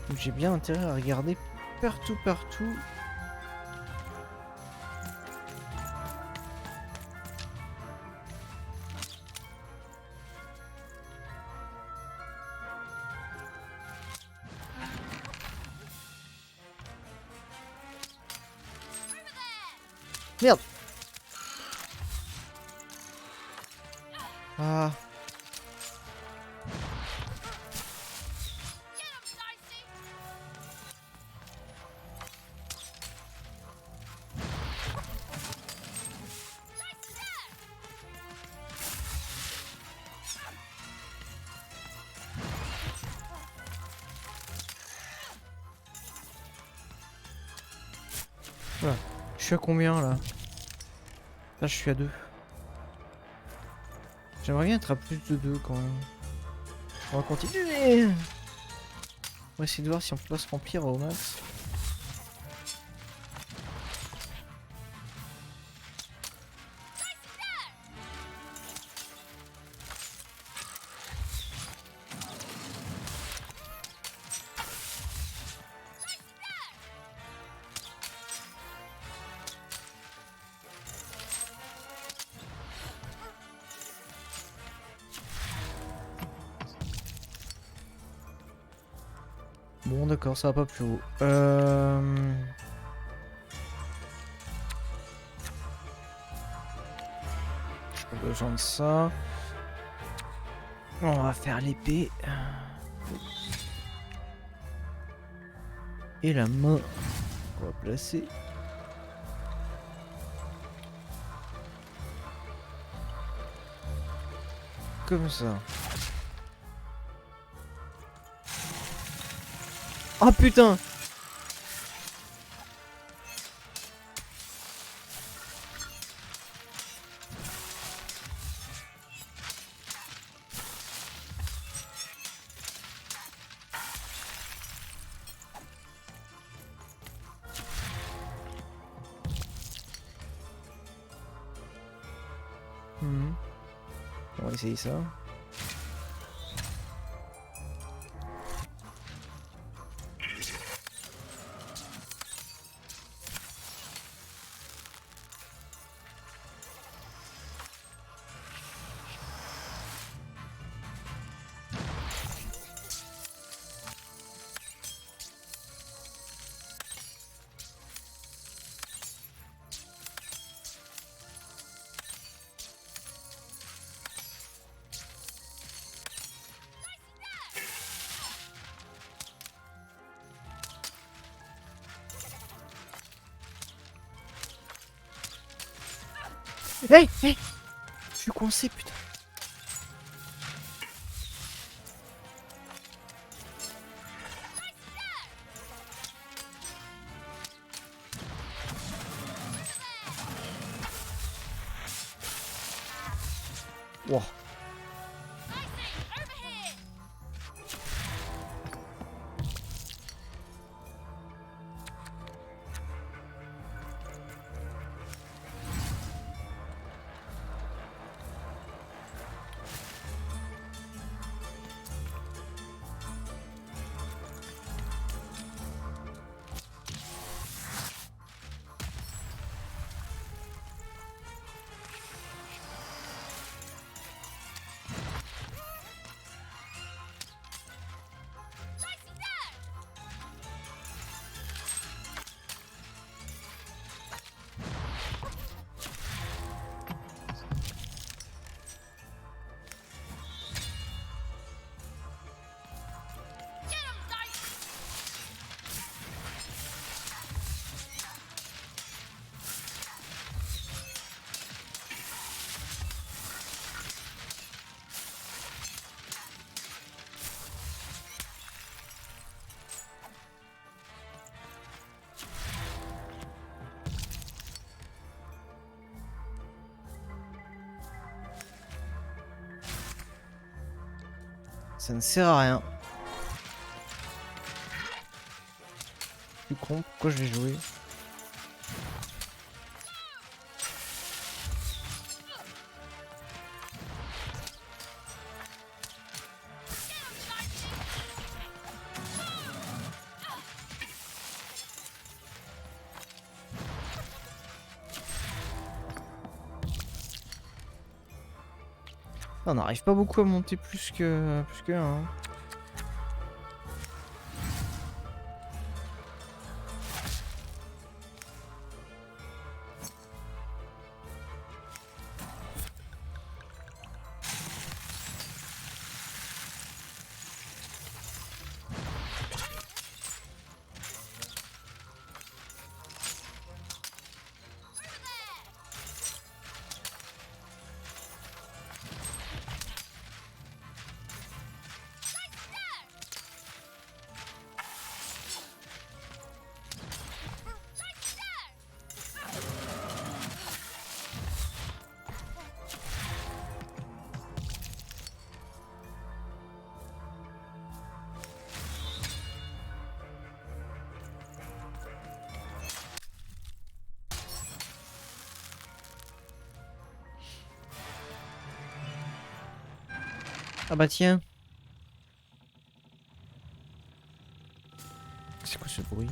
Donc j'ai bien intérêt à regarder partout, partout. Merde! Ah! Voilà. Je suis à combien là? Là je suis à 2. J'aimerais bien être à plus de 2 quand même. On va continuer. On va essayer de voir si on peut se remplir au max. Bon d'accord, ça va pas plus haut. J'ai pas besoin de ça. On va faire l'épée. Et la main. On va placer. Comme ça. Oh putain! On va essayer ça. Hey, hey! Je suis coincé, putain. Wow. Ça ne sert à rien. Je suis con, pourquoi je vais jouer? On n'arrive pas beaucoup à monter plus que un. Hein. Ah bah tiens. C'est quoi ce bruit?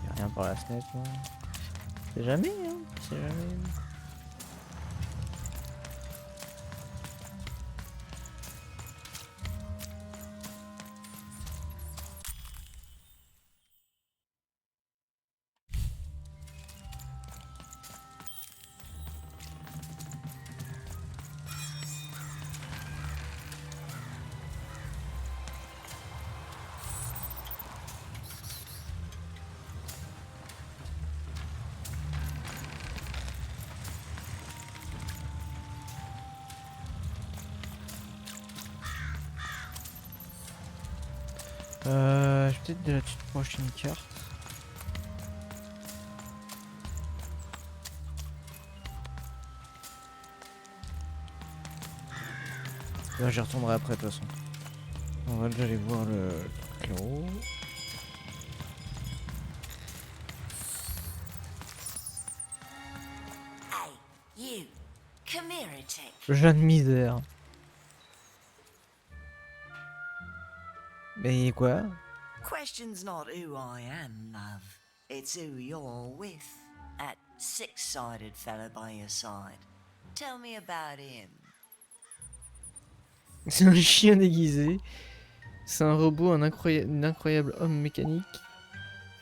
Y'a rien par la fenêtre, moi. C'est jamais, hein. C'est jamais. Je vais peut-être de la toute prochaine carte. Là, j'y retournerai après de toute façon. On va déjà aller voir le truc là-haut. Le jeune misère. Mais quoi? Question's not who I am, love. It's who you're with. That six-sided fella by your side. Tell me about him. C'est un chien déguisé. C'est un robot, un incroyable homme mécanique.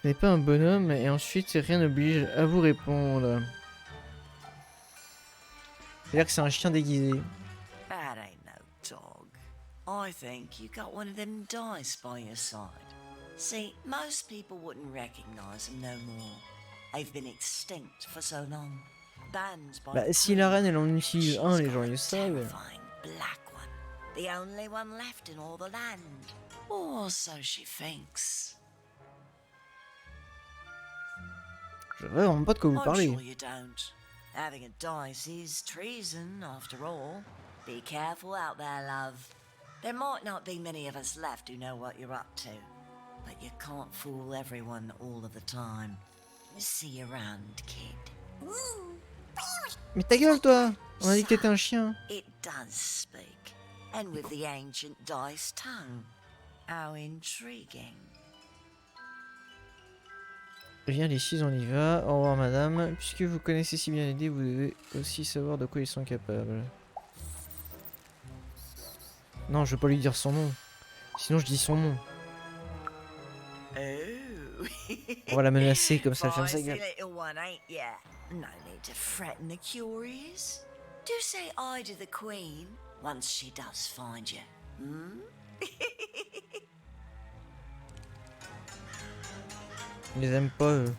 Ce n'est pas un bonhomme, et ensuite rien n'oblige à vous répondre. C'est-à-dire que c'est un chien déguisé. That ain't no dog. I think you got one of them dice by your side. See, most people wouldn't recognize them no more. They've been extinct for so long. Banned by Bah, si la reine elle en utilise un, les gens ils savent. terrifying black one. The only one left in all the land. Or so she thinks. Je sais vraiment pas de quoi vous I'm parlez. sure you don't. Having a dice is treason, after all. Be careful out there, love. There might not be many of us left who know what you're up to. But you can't fool everyone all of the time. See you around, kid. Mais ta gueule toi! On a dit que t'étais un chien. It does speak. And with the ancient dice tongue. How intriguing. Viens les 6, on y va. Au revoir madame. Puisque vous connaissez si bien les dés, vous devez aussi savoir de quoi ils sont capables. Non, je veux pas lui dire son nom. Sinon je dis son nom. Oh. On va la menacer comme ça, ferme sa gueule. Little one, ain't ya? No need to threaten the curious. Do say I to the queen once she does find you. Hmm? Ils les aiment pas eux.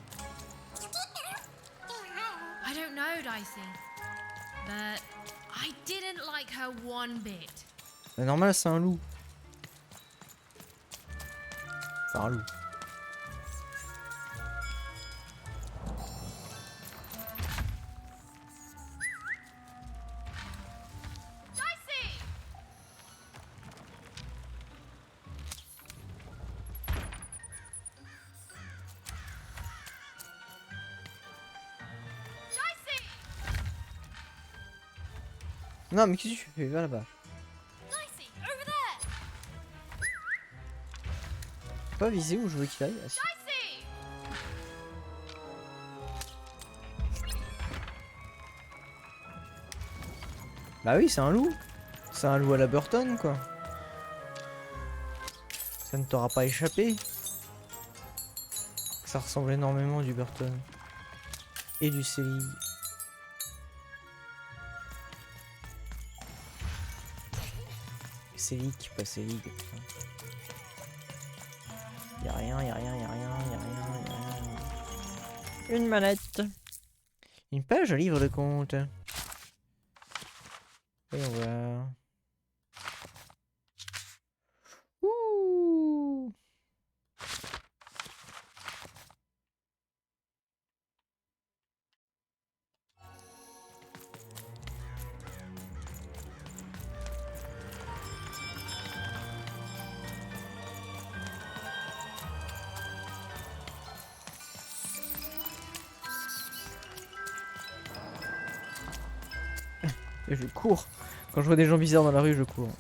I don't know, Dicey, but I didn't like her one bit. Mais normal, c'est un loup. C'est un loup. Non, mais qu'est-ce que tu fais? Va là-bas. Dicey, over there! Pas viser où je veux qu'il aille. Ah, si. Dicey! Bah oui, c'est un loup. C'est un loup à la Burton, quoi. Ça ne t'aura pas échappé. Ça ressemble énormément du Burton. Et du Selig. Selig, pas Selig. Putain. Y'a rien, y'a rien, y'a rien, y'a rien, y'a rien. Une manette. Une page au livre de compte. Voyons voir. Ouh. Et je cours. Quand je vois des gens bizarres dans la rue, je cours.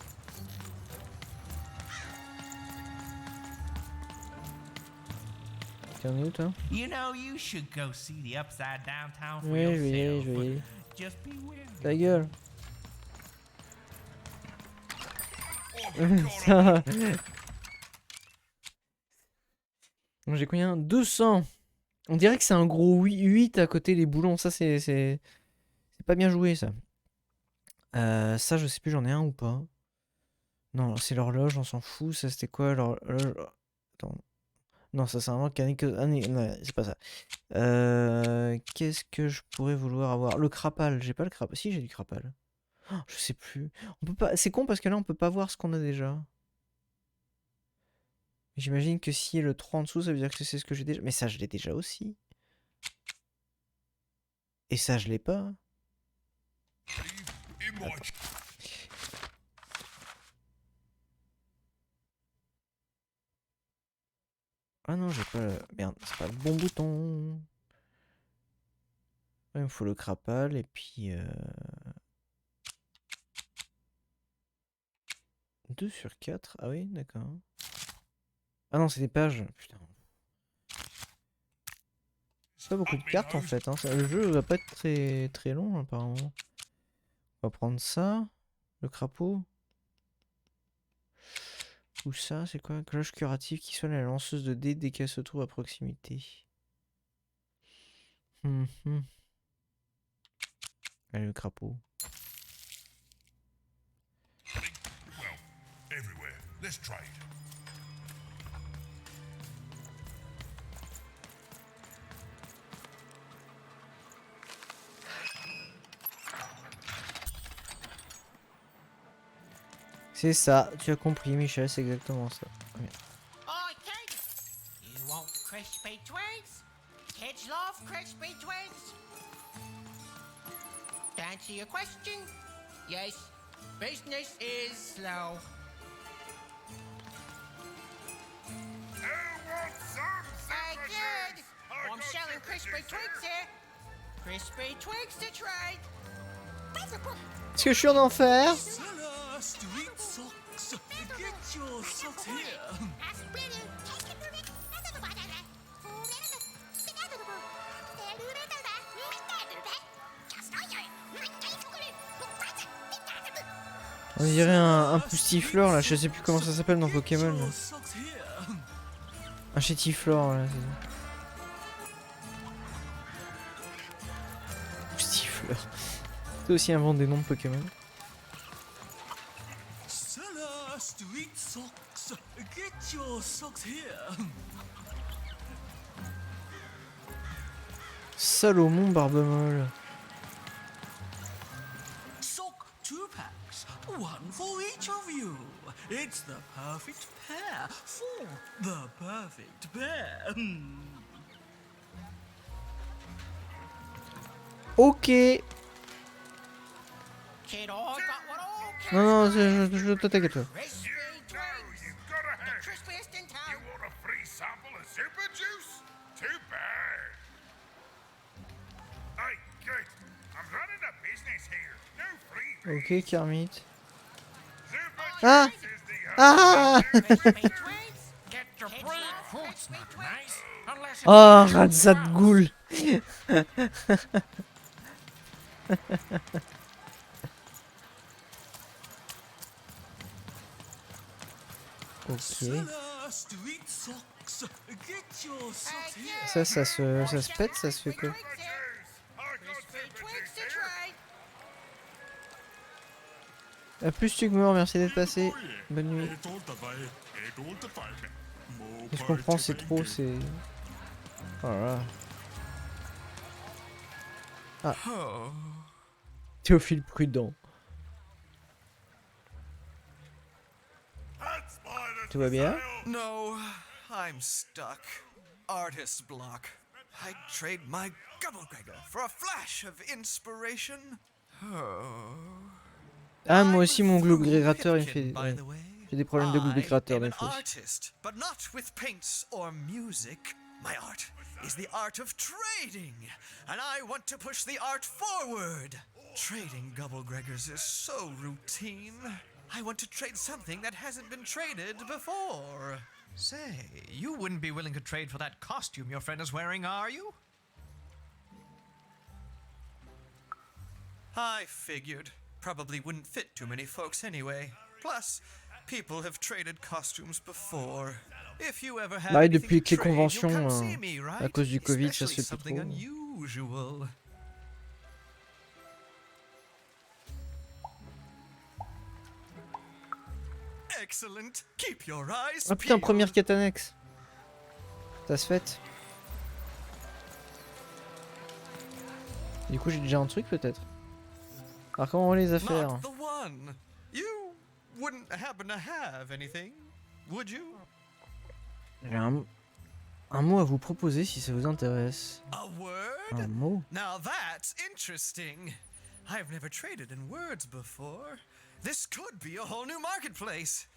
T'en es où, toi? You know, you should go see the upside downtown for Oui, je vais y aller, yourself. je vais y aller. Just be wary. Ta gueule. Ça. Bon, j'ai combien? 200. On dirait que c'est un gros 8 à côté des boulons. Ça, c'est pas bien joué, ça. Ça, je sais plus, j'en ai un ou pas. Non, c'est l'horloge, on s'en fout. Ça, c'était quoi l'horloge? Attends. Non, ça, c'est un mécanique. Ah, non, c'est pas ça. Qu'est-ce que je pourrais vouloir avoir? Le crapal. J'ai pas le crapal. Si, j'ai du crapal. Oh, je sais plus. On peut pas. C'est con parce que là, on peut pas voir ce qu'on a déjà. J'imagine que si le 3 en dessous, ça veut dire que c'est ce que j'ai déjà. Mais ça, je l'ai déjà aussi. Et ça, je l'ai pas. Ah non, j'ai pas le... Merde, c'est pas le bon bouton. Ouais, il me faut le crapal et puis... 2 sur 4. Ah oui, d'accord. Ah non, c'est des pages. Putain. C'est pas beaucoup de cartes en fait. Hein. Le jeu va pas être très, très long apparemment. On va prendre ça. Le crapaud. Ou ça, c'est quoi? Cloche curative qui sonne à la lanceuse de dés dès qu'elle se trouve à proximité. Allez, le crapaud. C'est ça, tu as compris Michel, c'est exactement ça. Ouais. Oi, kid! You want crispy twigs? Kids love crispy twigs. To answer your question, yes, business is slow. Hey, kid! I'm selling crispy twigs here. Crispy twigs to trade. Est-ce que je suis en enfer? On dirait un poustifleur là, je sais plus comment ça s'appelle dans Pokémon. Là. Un chétiflore là. Poustifleur. C'est aussi invente des noms de Pokémon. Salomon Barbemolle. Sock 2 packs, one for each of you. It's the perfect pair for the perfect pair. Ok. Kid, I got what all kids Non, non, like. je t'attaque à toi. Crispy twigs. The crispiest in town. Want a free sample of super juice? Too bad. Hey, kid, I'm running a business here. No free Ok, Kermit. Super Ah! Juice is the Ah! Crispy Twigs. Get your Kids brain love fruit's crispy not Twigs. nice unless it's Oh, made from Razzat grouse. Ghoul. Ok. Celeste, eat socks. Get your socks here. Ça se pète, ça se fait quoi? Super Juice. I got Crispy Super Twigs Juice to here. try. A plus, Tugmore, merci d'être passé. Bonne nuit. Je comprends, c'est trop, c'est... Oh là là. Ah. Théophile prudent. That's mine Tout va bien? No, I'm stuck. Artist's block. I'd trade my Gubblegregor for a flash of inspiration. Ah, moi aussi, I'm mon through globe-grégateur, il me Pipkin, fait... by ouais. the way. J'ai des problèmes de globe-grégateur, I am des an fois. artist, but not with paints or music. My art is the art of trading, and I want to push the art forward. Trading Gubblegregors is so routine. I want to trade something that hasn't been traded before. Say, you wouldn't be willing to trade for that costume your friend is wearing, are you? I figured. Probably wouldn't fit too many folks anyway. Plus, people have traded costumes before. If you ever have Bah, anything depuis to que les trade, you'll conventions, come see me, à right? cause du Covid, ça Especially se fait plus something trop. unusual. Excellent. Keep your eyes Ah putain, peeled. première quête annexe. Ça se fait. Du coup, j'ai déjà un truc peut-être. Alors comment on va les affaires? Not the one. You wouldn't happen to have anything, would you? J'ai un mot à vous proposer si ça vous intéresse. A word? Un mot? Now that's interesting. I've never traded in words before. This could be a whole new marketplace.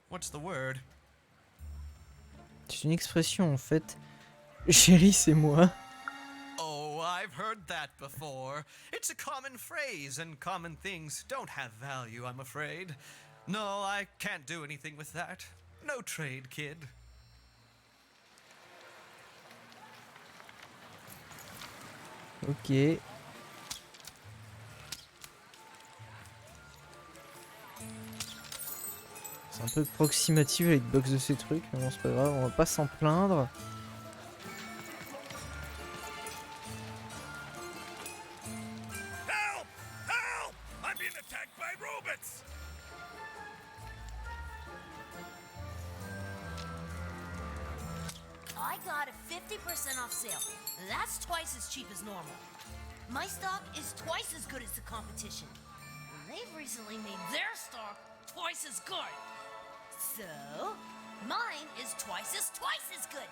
What's the word? C'est une expression en fait. Chérie, c'est moi. Oh, I've heard that before. It's a common phrase, and common things don't have value, I'm afraid. No, I can't do anything with that. No trade, kid. Ok. C'est un peu approximatif avec box de ces trucs, mais bon, c'est pas grave, on va pas s'en plaindre. Help! Help! I'm being attacked by robots! I got a 50% off sale. That's twice as cheap as normal. My stock is twice as good as the competition. They've recently made their stock twice as good. So, mine is twice as good.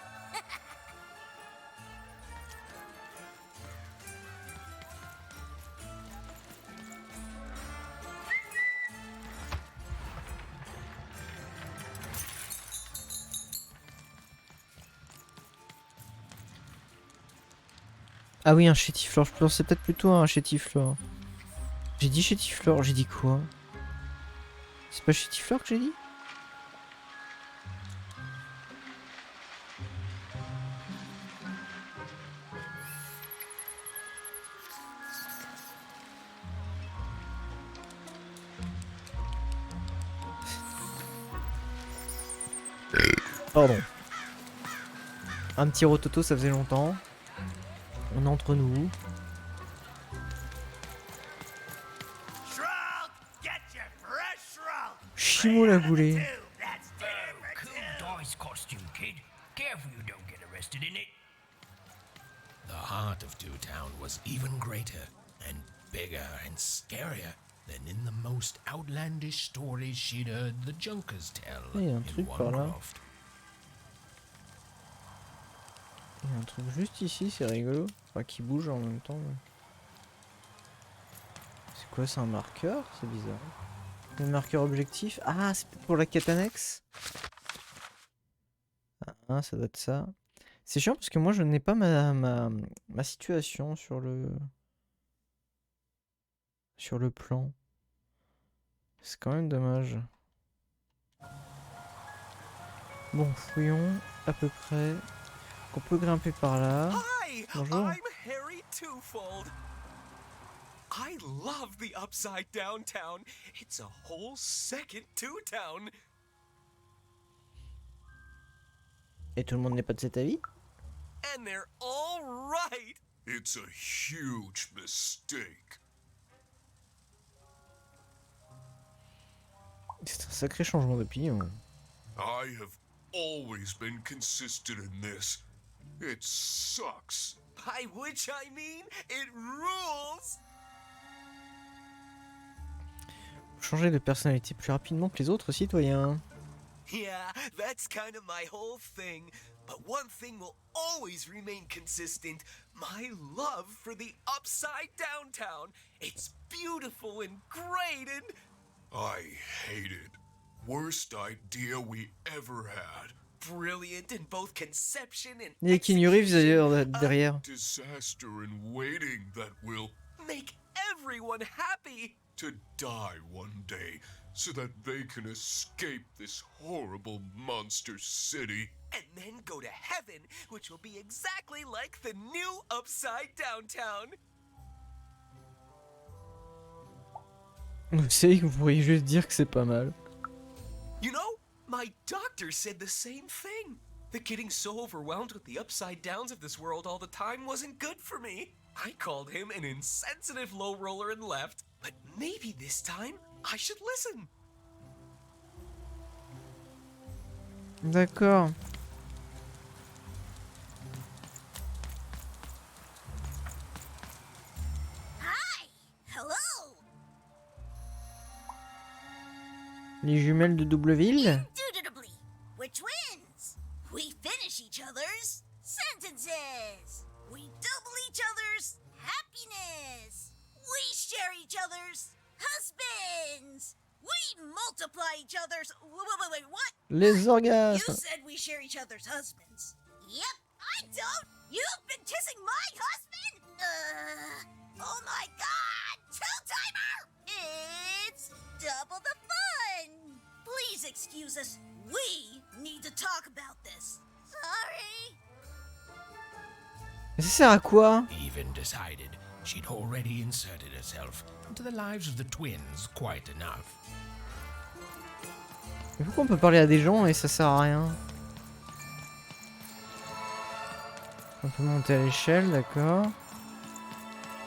Ah oui, un chétiflore, je pensais peut-être plutôt à un chétiflore. J'ai dit chétiflore, j'ai dit quoi? C'est pas chétiflore que j'ai dit? Pardon. Un petit rototo, ça faisait longtemps. On est entre nous. Shroud! Get your fresh shroud! Chimo la goulée. That's different Cool dice costume, kid. Careful you don't get arrested in it. The heart of Two Town was even greater and bigger and scarier than in the most outlandish stories she'd heard the Junkers tell Il y a un in truc par là. Wanecroft. Il y a un truc juste ici, c'est rigolo. Enfin, qui bouge en même temps. C'est quoi, c'est un marqueur? C'est bizarre. Un marqueur objectif. Ah, c'est peut-être pour la quête annexe? Ah, ça doit être ça. C'est chiant parce que moi, je n'ai pas ma situation sur le plan. C'est quand même dommage. Bon, fouillons à peu près. On peut grimper par là. Hi, Bonjour. I'm Harry Twofold. I love the Upside Down Town. It's a whole second Two Town. Et tout le monde n'est pas de cet avis? And they're all right. It's a huge mistake. C'est un sacré changement d'opinion. I have always been consistent in this. It sucks. By which I mean, it rules. Changer de personnalité plus rapidement que les autres citoyens. Yeah, that's kind of my whole thing. But one thing will always remain consistent. My love for the Upside Down Town. It's beautiful and great and... I hate it. Worst idea we ever had. brilliant in both conception and Il y a Keanu Reeves d'ailleurs derrière. Disaster in waiting that will make everyone happy. To die one day so that they can escape this horrible monster city. And then go to heaven, which will be exactly like the new Upside Down Town. Vous savez que vous pourriez juste dire que c'est pas mal. You know, my doctor said the same thing. That getting so overwhelmed with the upside downs of this world all the time wasn't good for me. I called him an insensitive low roller and left. But maybe this time, I should listen. D'accord. Hi! Hello! Les jumelles de DoubleVille. Indubitably, we're twins. We finish each other's sentences. We double each other's happiness. We share each other's husbands. We multiply each other's... Wait, what? Les orgasmes. You said we share each other's husbands. Yep, I don't. You've been kissing my husband? Oh my god! Two-timer! It's double the fun. Please excuse us. We need to talk about this. Sorry. Mais ça sert à quoi? Even decided she'd already inserted herself into the lives of the twins quite enough. Mais pourquoi on peut parler à des gens et ça sert à rien? On peut monter à l'échelle, d'accord.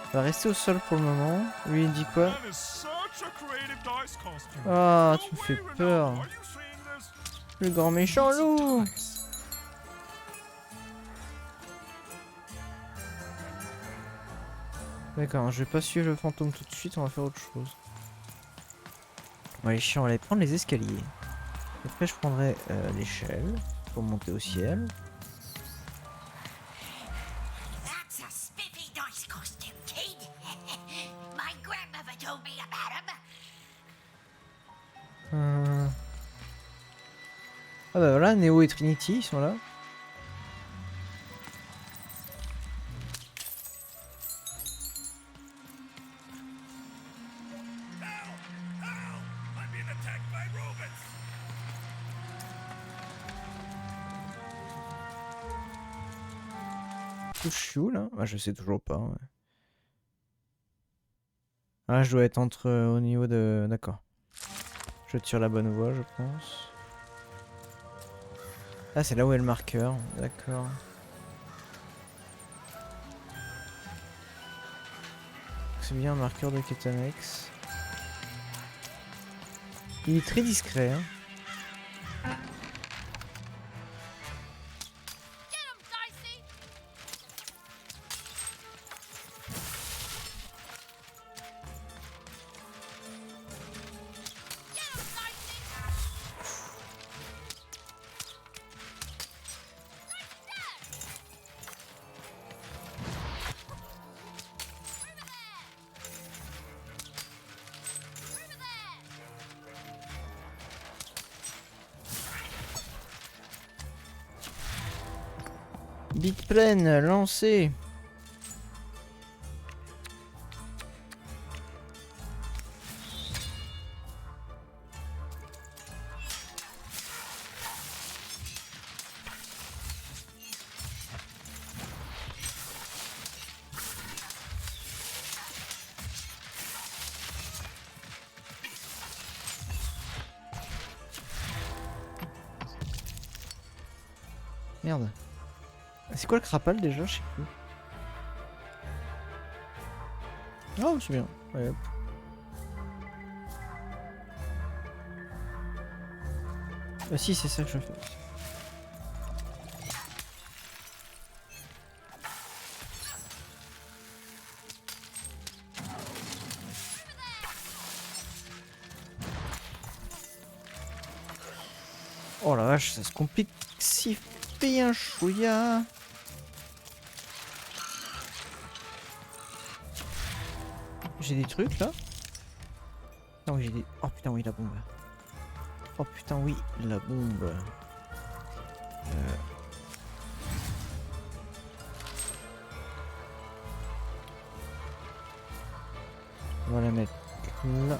On va rester au sol pour le moment. Lui il dit quoi? Ah, tu me fais peur. Le grand méchant loup. D'accord, je vais pas suivre le fantôme tout de suite, on va faire autre chose. On va aller chiant, on va aller prendre les escaliers. Après je prendrai l'échelle pour monter au ciel. That's a spiffy nice costume, kid. My grandmother told me about him. Ah bah voilà, Neo et Trinity ils sont là. Je suis où là? Ah, je sais toujours pas. Ouais. Ah, je dois être entre au niveau de... D'accord. Je tire la bonne voie, je pense. Ah, c'est là où est le marqueur. D'accord. C'est bien un marqueur de Ketanex. Il est très discret. Hein. Bite pleine, lancé. Merde. C'est quoi le crapal déjà? Je sais plus. Oh, c'est bien. Ouais, hop. Ah si, c'est ça que je fais. Oh la vache, ça se complique si bien chouïa. J'ai des trucs là. Non, j'ai des... Oh putain, oui, la bombe. Oh putain, oui, la bombe. On va la mettre là.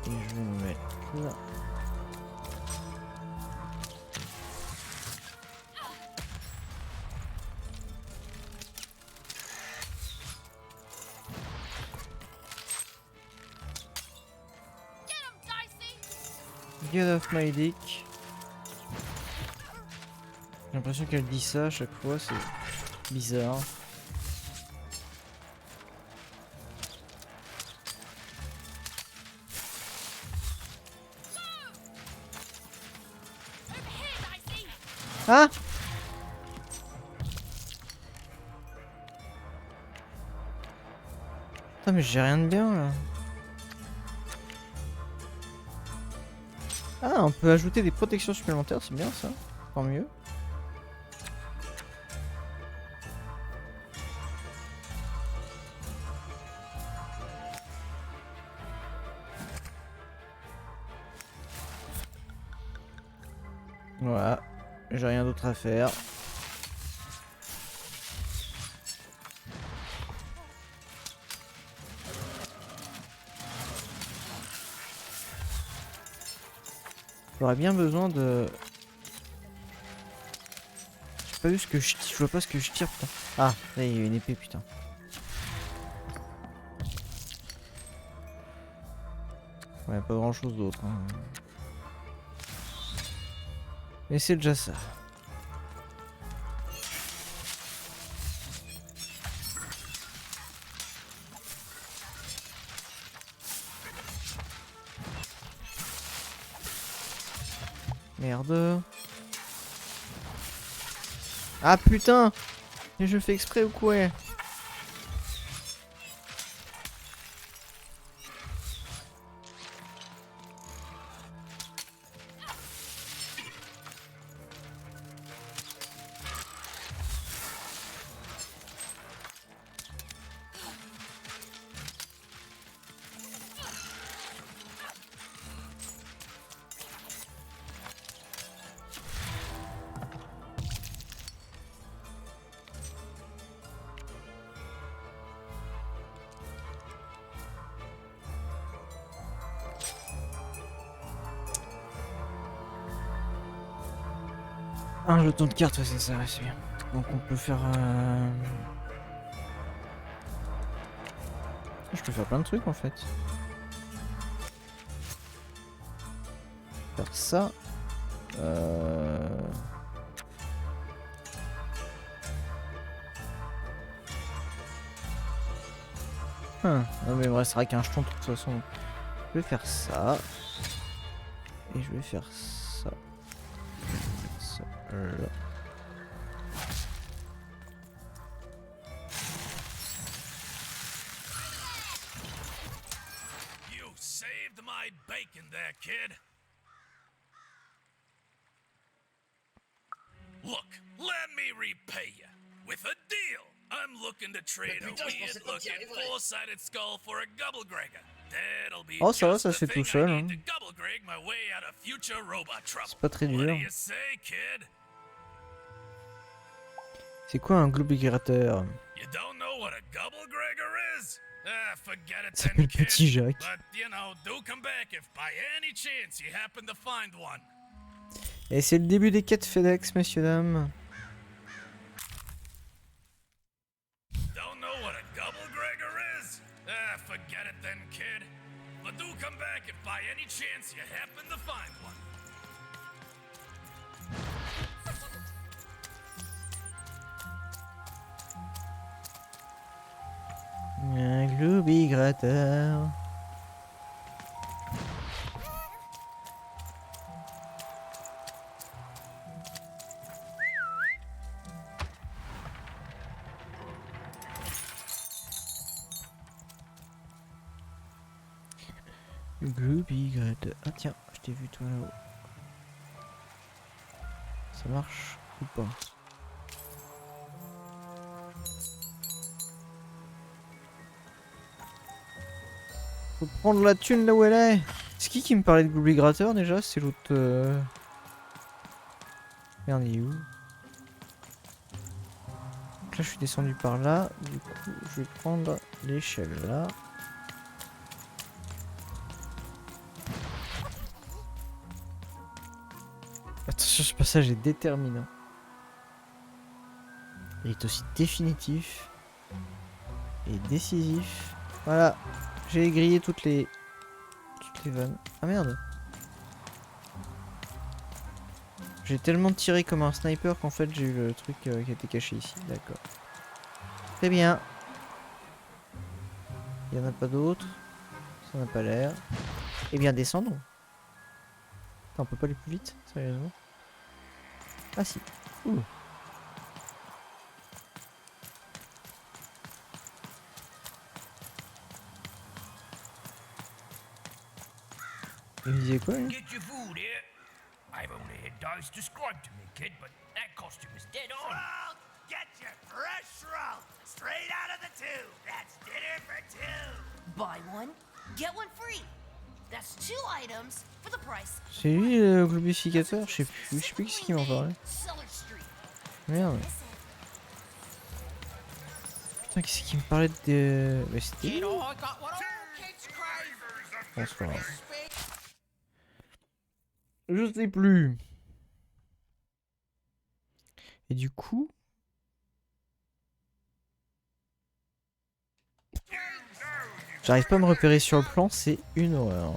Et je vais me mettre là. Get off my dick. J'ai l'impression qu'elle dit ça à chaque fois, c'est bizarre. Ah! Putain, mais j'ai rien de bien là. Ah, on peut ajouter des protections supplémentaires, c'est bien ça. Tant mieux. Voilà, j'ai rien d'autre à faire. J'aurais bien besoin de... J'ai pas vu ce que je tire, je vois pas ce que je tire, putain. Ah, là il y a une épée, putain. Ouais, pas grand chose d'autre. Hein. Mais c'est déjà ça. Merde. Ah putain! Mais je fais exprès ou quoi? Un jeton de carte, ouais, c'est ça, ouais, c'est bien. Donc on peut faire... Je peux faire plein de trucs en fait. Faire ça. Non mais il me restera qu'un jeton de toute façon. Je vais faire ça. Et je vais faire ça. Ça là. You saved my bacon there, kid. Look, let me repay you with a deal. I'm looking to trade a weird-looking, four-sided skull for a Gubblegregger. That'll be Oh ça va, just ça the se fait thing tout seul. I Hein. need to Gubblegreg my way out of future robot trouble. C'est pas très What do dur. you say, kid? C'est quoi un globigrateur? You don't know what a Gubblegregger is? Ah, forget it Ça then, s'appelle kid. Petit Jacques. But, you know, do come back if by any chance you happen to find one. Et c'est le début des quêtes FedEx, messieurs dames. Don't know what a Gubblegregger is? Ah, forget it then, kid. But do come back if by any chance you happen to find one. gratteur. Glooby gratteur. Ah tiens, je t'ai vu toi là-haut. Ça marche ou pas? Faut prendre la thune là où elle est. C'est qui me parlait de Glooby gratteur déjà? C'est l'autre... Merde, il est où? Donc là je suis descendu par là. Du coup je vais prendre l'échelle là. Attention, ce passage est déterminant. Il est aussi définitif et décisif. Voilà, j'ai grillé toutes les vannes. Ah merde. J'ai tellement tiré comme un sniper qu'en fait j'ai eu le truc qui était caché ici. D'accord. Très bien. Il n'y en a pas d'autres. Ça n'a pas l'air. Eh bien descendons. Attends, on peut pas aller plus vite, sérieusement? Ah si. Ouh. Il me disait quoi, lui? Get your food here. I've only had dice described to me, kid, but that costume is dead on. Shroud, get your fresh shroud straight out of the tube. That's dinner for two. Buy one, get one free. That's 2 items for the price. C'est lui le globificateur? Je sais plus qui m'en parlait. Merde. Putain, qui c'est qui me parlait de... Bah, c'était lui. Bon, c'est pas grave. Je sais plus. Et du coup... J'arrive pas à me repérer sur le plan, c'est une horreur.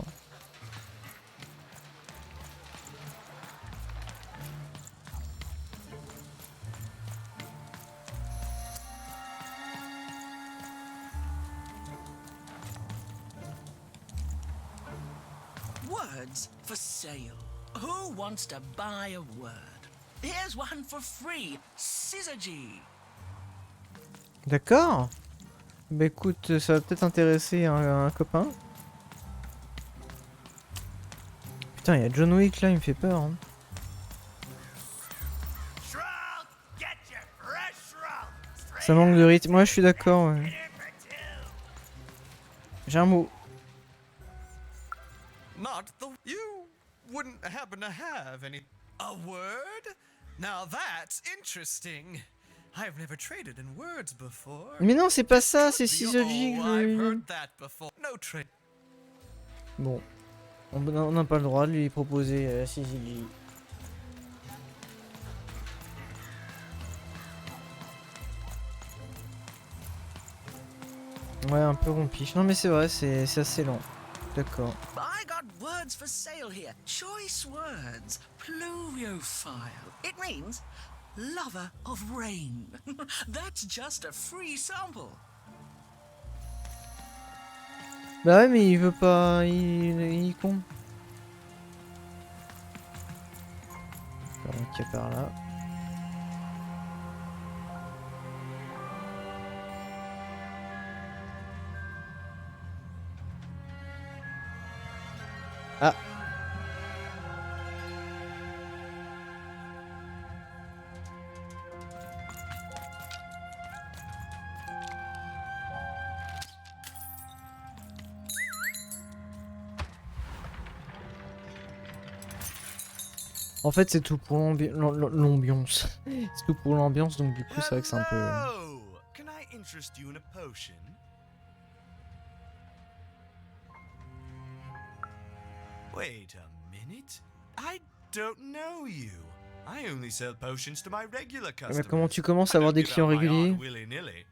Words for sale. Who wants to buy a word? Here's one for free. Syzygy. D'accord. Bah écoute, ça va peut-être intéresser un copain. Putain, il y a John Wick là, il me fait peur. Hein. Ça manque de rythme. Moi, je suis d'accord. Ouais. J'ai un mot. Not the... You wouldn't happen to have any... A word? Now that's interesting. I've never traded in words before. Mais non, c'est pas ça, c'est Syzygy que je I've veux. heard that before. No trade. Bon. On n'a pas le droit de lui proposer Syzygy. Ouais, un peu rompiche. Non mais c'est vrai, c'est assez lent. D'accord. I got words for sale here. Choice words. Pluviophile. It means lover of rain. That's just a free sample. Bah ouais, mais il veut pas... Il est con. Ok, par là. Ah. En fait, c'est tout pour l'ambiance. C'est tout pour l'ambiance, donc du coup, c'est vrai que c'est un peu... Hello! Can I interest you in a potion? Wait a minute. I don't know you. I only sell potions to my regular Mais customers. comment tu commences à avoir des clients réguliers? Willy-nilly.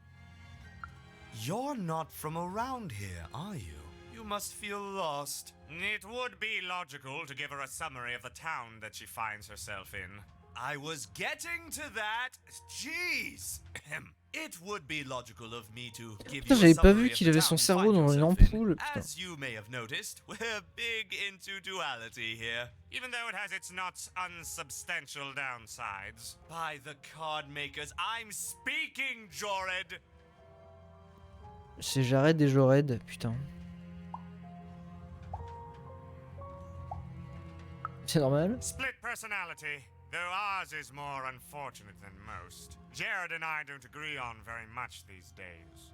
You're not from around here, are you? You must feel lost. It would be logical to give her a summary of the town that she finds herself in. I was getting to that. Jeez. It would be logical of me to give Putain, you a j'avais pas vu summary of qu'il the avait town son you cerveau find dans une yourself in. ampoule, putain. As you may have noticed, we're big into duality here. Even though it has its not unsubstantial downsides. By the card makers, I'm speaking, Jored! C'est Jared et Jored, putain. C'est normal. Split personality, though ours is more unfortunate than most. Jared and I don't agree on very much these days.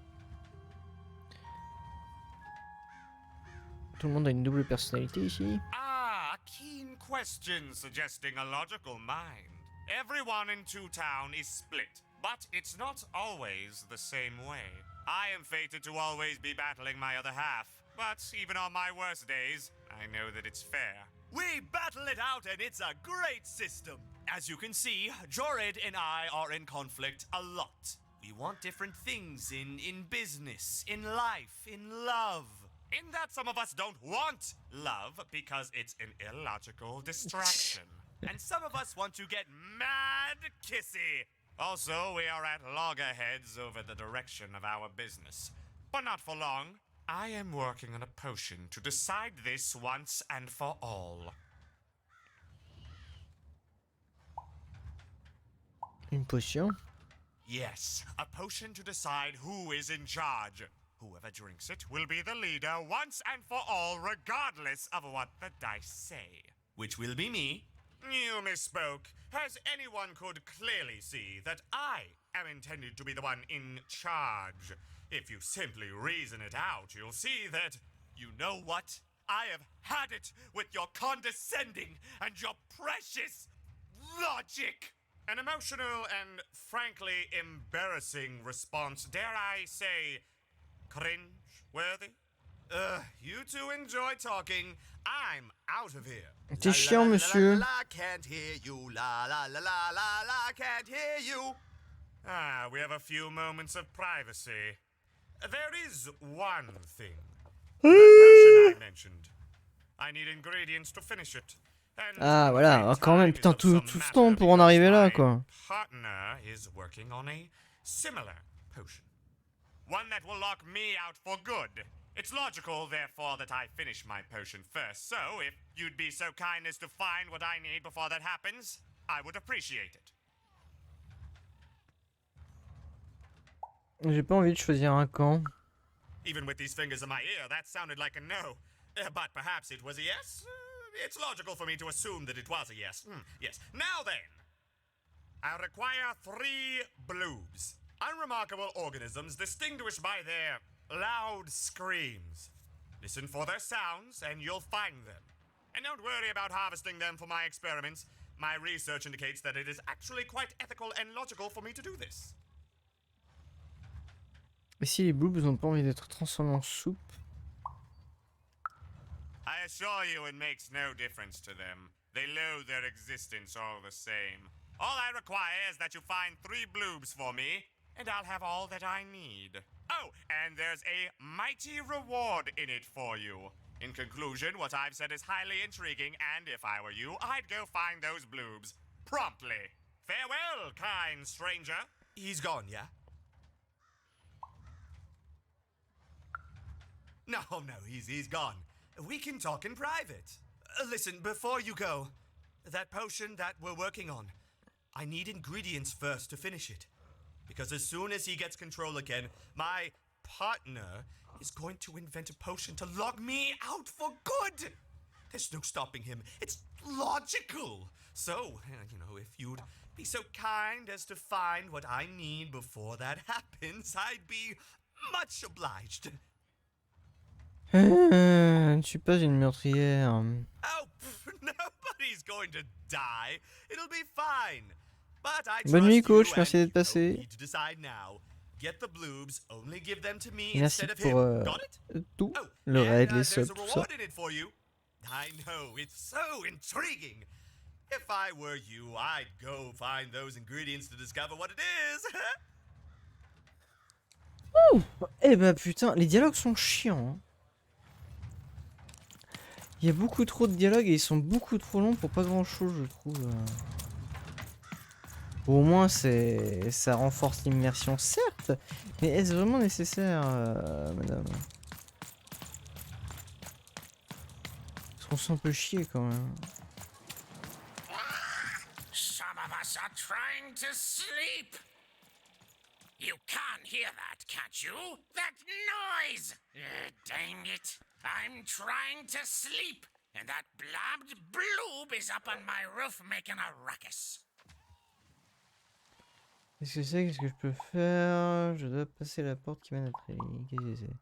Tout le monde a une double personnalité ici. Ah, a keen question suggesting a logical mind. Everyone in Two Town is split, but it's not always the same way. I am fated to always be battling my other half, but even on my worst days, I know that it's fair. We battle it out and it's a great system. As you can see, Jored and I are in conflict a lot. We want different things in business, in life, in love. In that some of us don't want love because it's an illogical distraction. And some of us want to get mad kissy. Also, we are at loggerheads over the direction of our business. But not for long. I am working on a potion to decide this once and for all. Une potion? Yes, a potion to decide who is in charge. Whoever drinks it will be the leader once and for all, regardless of what the dice say. Which will be me. You misspoke, as anyone could clearly see that I am intended to be the one in charge. If you simply reason it out, you'll see that, you know what? I have had it with your condescending and your precious logic. An emotional and frankly embarrassing response, dare I say, cringe-worthy? You two enjoy talking. I'm out of here. T'es chiant, monsieur. La, can't hear you. La la la la la la, can't hear you. Ah, we have a few moments of privacy. There is one thing. The potion I mentioned. I need ingredients to finish it. Ah voilà, quand même, putain, tout ce temps pour en arriver là, quoi. Partner is working on a similar potion. One that will lock me out for good. It's logical, therefore, that I finish my potion first. So, if you'd be so kind as to find what I need before that happens, I would appreciate it. J'ai pas envie de choisir un camp. Even with these fingers in my ear, that sounded like a no. But perhaps it was a yes? It's logical for me to assume that it was a yes. Yes. Now then, I require 3 bloobs. Unremarkable organisms distinguished by their loud screams. Listen for their sounds and you'll find them. And don't worry about harvesting them for my experiments. My research indicates that it is actually quite ethical and logical for me to do this. Et si les bloobs n'ont pas envie d'être transformés en soupe? I assure you it makes no difference to them. They loathe their existence all the same. All I require is that you find 3 bloobs for me, and I'll have all that I need. Oh, and there's a mighty reward in it for you. In conclusion, what I've said is highly intriguing, and if I were you, I'd go find those bloobs promptly. Farewell, kind stranger. He's gone, yeah? No, he's gone. We can talk in private. Listen, before you go, that potion that we're working on, I need ingredients first to finish it. Because as soon as he gets control again, my partner is going to invent a potion to lock me out for good. There's no stopping him. It's logical. So, if you'd be so kind as to find what I need before that happens, I'd be much obliged. Je ne suis pas une meurtrière. Oh, nobody's going to die. It'll be fine. But I Bonne nuit, trust coach. you Merci and d'être passé. you need to decide now. Get the bloobs, only give them to me Merci instead of pour him. Got it? tout, Oh, le raid, les there's subs, a tout ça. reward in it for you. I know, it's so intriguing. If I were you, I'd go find those ingredients to discover what it is. Ouh. Eh bah putain, les dialogues sont chiants. Hein. Il y a beaucoup trop de dialogues et ils sont beaucoup trop longs pour pas grand chose, je trouve. Au moins, ça renforce l'immersion, certes. Mais est-ce vraiment nécessaire, madame? Parce qu'on sent un peu chier quand même. Some of us are trying to sleep. You can't hear that, can't you? That noise! Dang it. I'm trying to sleep, and that blabbed bloob is up on my roof making a ruckus. Qu'est-ce que c'est? Qu'est-ce que je peux faire? Je dois passer la porte qui mène à Trélie. Qu'est-ce que c'est?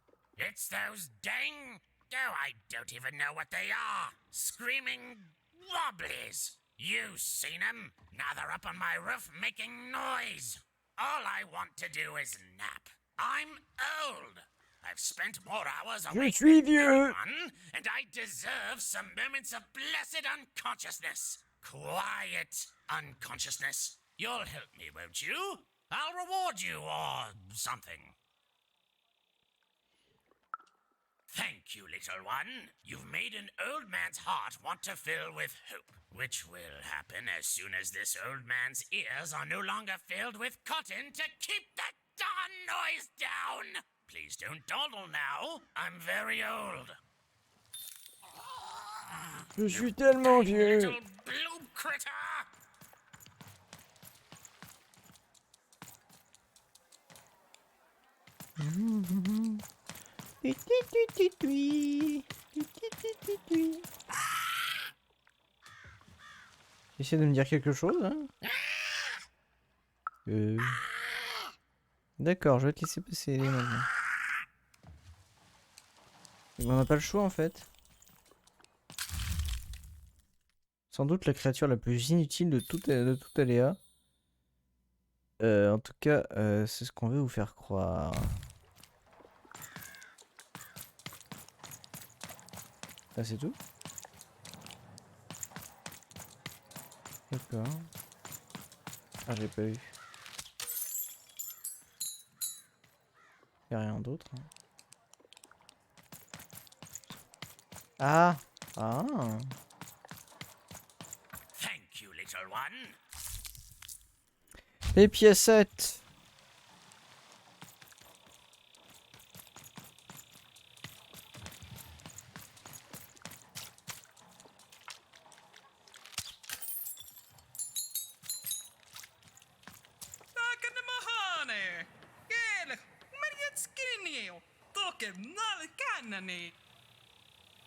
It's those dang... Oh, I don't even know what they are. Screaming wobblies. You've seen them. Now they're up on my roof making noise. All I want to do is nap. I'm old. I've spent more hours awake than anyone, and I deserve some moments of blessed unconsciousness. Quiet unconsciousness. You'll help me, won't you? I'll reward you or something. Thank you, little one. You've made an old man's heart want to fill with hope, which will happen as soon as this old man's ears are no longer filled with cotton to keep that darn noise down. Please don't dawdle now. I'm very old. Je suis tellement vieux. Little blue critter. Essaye de me dire quelque chose, hein? D'accord, je vais te laisser passer maintenant. On n'a pas le choix en fait. Sans doute la créature la plus inutile de tout aléa. En tout cas, c'est ce qu'on veut vous faire croire. Ah, c'est tout? D'accord. Ah, j'ai pas eu. Y'a rien d'autre. Hein. Ah! Ah! Thank you, little one. Les piécettes!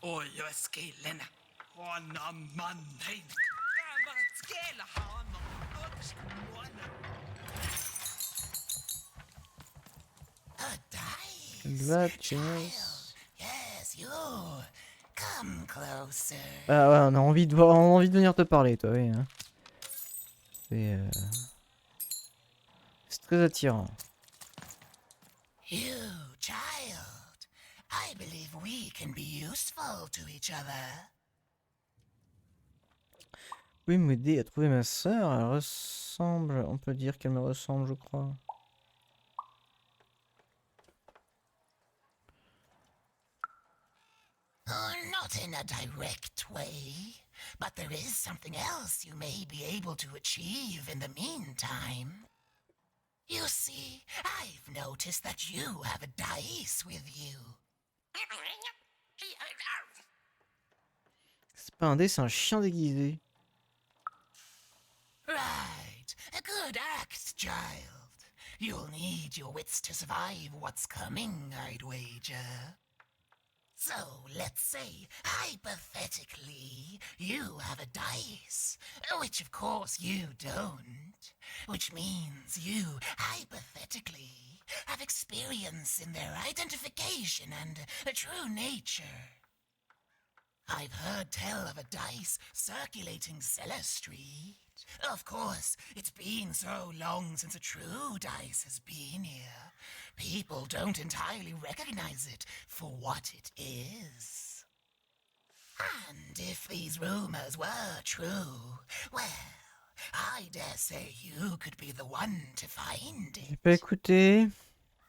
Oj, jag är skillen. Hana mannen. Gammal skela hana. A dice. Yes, you. Come closer. Ah ouais, on a envie de voir, on a envie de venir te parler, toi, oui. Hein. C'est très attirant. You, child. I believe we can be useful to each other. Oui, m'aider à trouver ma sœur. Elle ressemble, on peut dire qu'elle me ressemble, je crois. Oh, not in a direct way, but there is something else you may be able to achieve in the meantime. You see, I've noticed that you have a dice with you. C'est pas un dé, c'est un chien déguisé. Right, a good act, child. You'll need your wits to survive what's coming, I'd wager. So, let's say, hypothetically, you have a dice, which of course you don't, which means you, hypothetically, have experience in their identification and true nature. I've heard tell of a dice circulating Cellar Street. Of course, it's been so long since a true dice has been here. People don't entirely recognize it for what it is. And if these rumors were true, well, I dare say you could be the one to find it. J'ai pas écouté.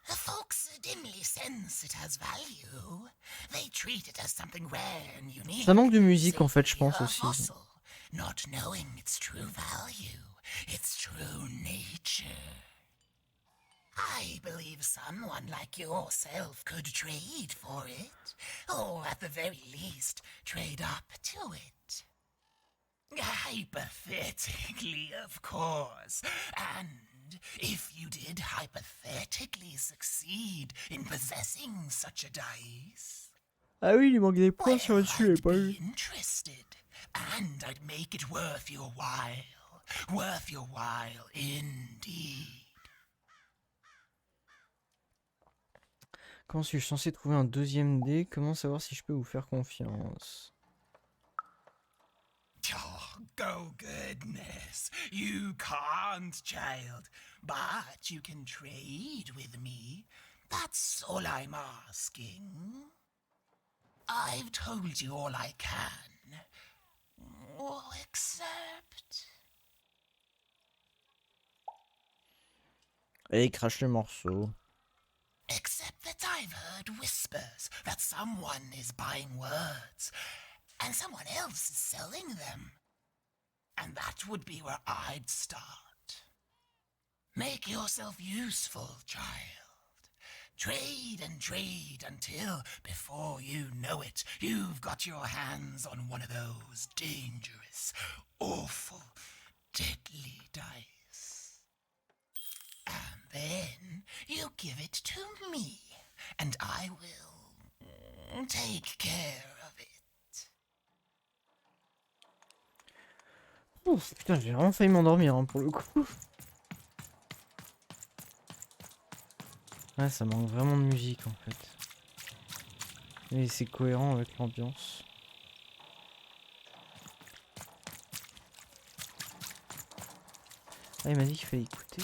Folks dimly sense it has value. They treat it as something rare and unique. Ça manque de musique en fait, je pense aussi. Fossil, not knowing its true value, its true nature. I believe someone like yourself could trade for it, or at the very least, trade up to it. Hypothetically, of course. And if you did hypothetically succeed in possessing such a dice, Ah oui, il manque des points sur le dessus, les pas eu. interested, and I'd make it worth your while. Worth your while, indeed. Comment suis-je censé trouver un deuxième dé? Comment savoir si je peux vous faire confiance? Oh, go goodness. You can't, child. But you can trade with me. That's all I'm asking. I've told you all I can. Oh, except... Allez, crache le morceau. Except that I've heard whispers that someone is buying words, and someone else is selling them. And that would be where I'd start. Make yourself useful, child. Trade and trade until, before you know it, you've got your hands on one of those dangerous, awful, deadly dice. And then you give it to me, and I will take care of it. Ouf, putain, j'ai vraiment failli m'endormir hein, pour le coup. Ouais, ça manque vraiment de musique en fait. Mais c'est cohérent avec l'ambiance. Ah, il m'a dit qu'il fallait écouter.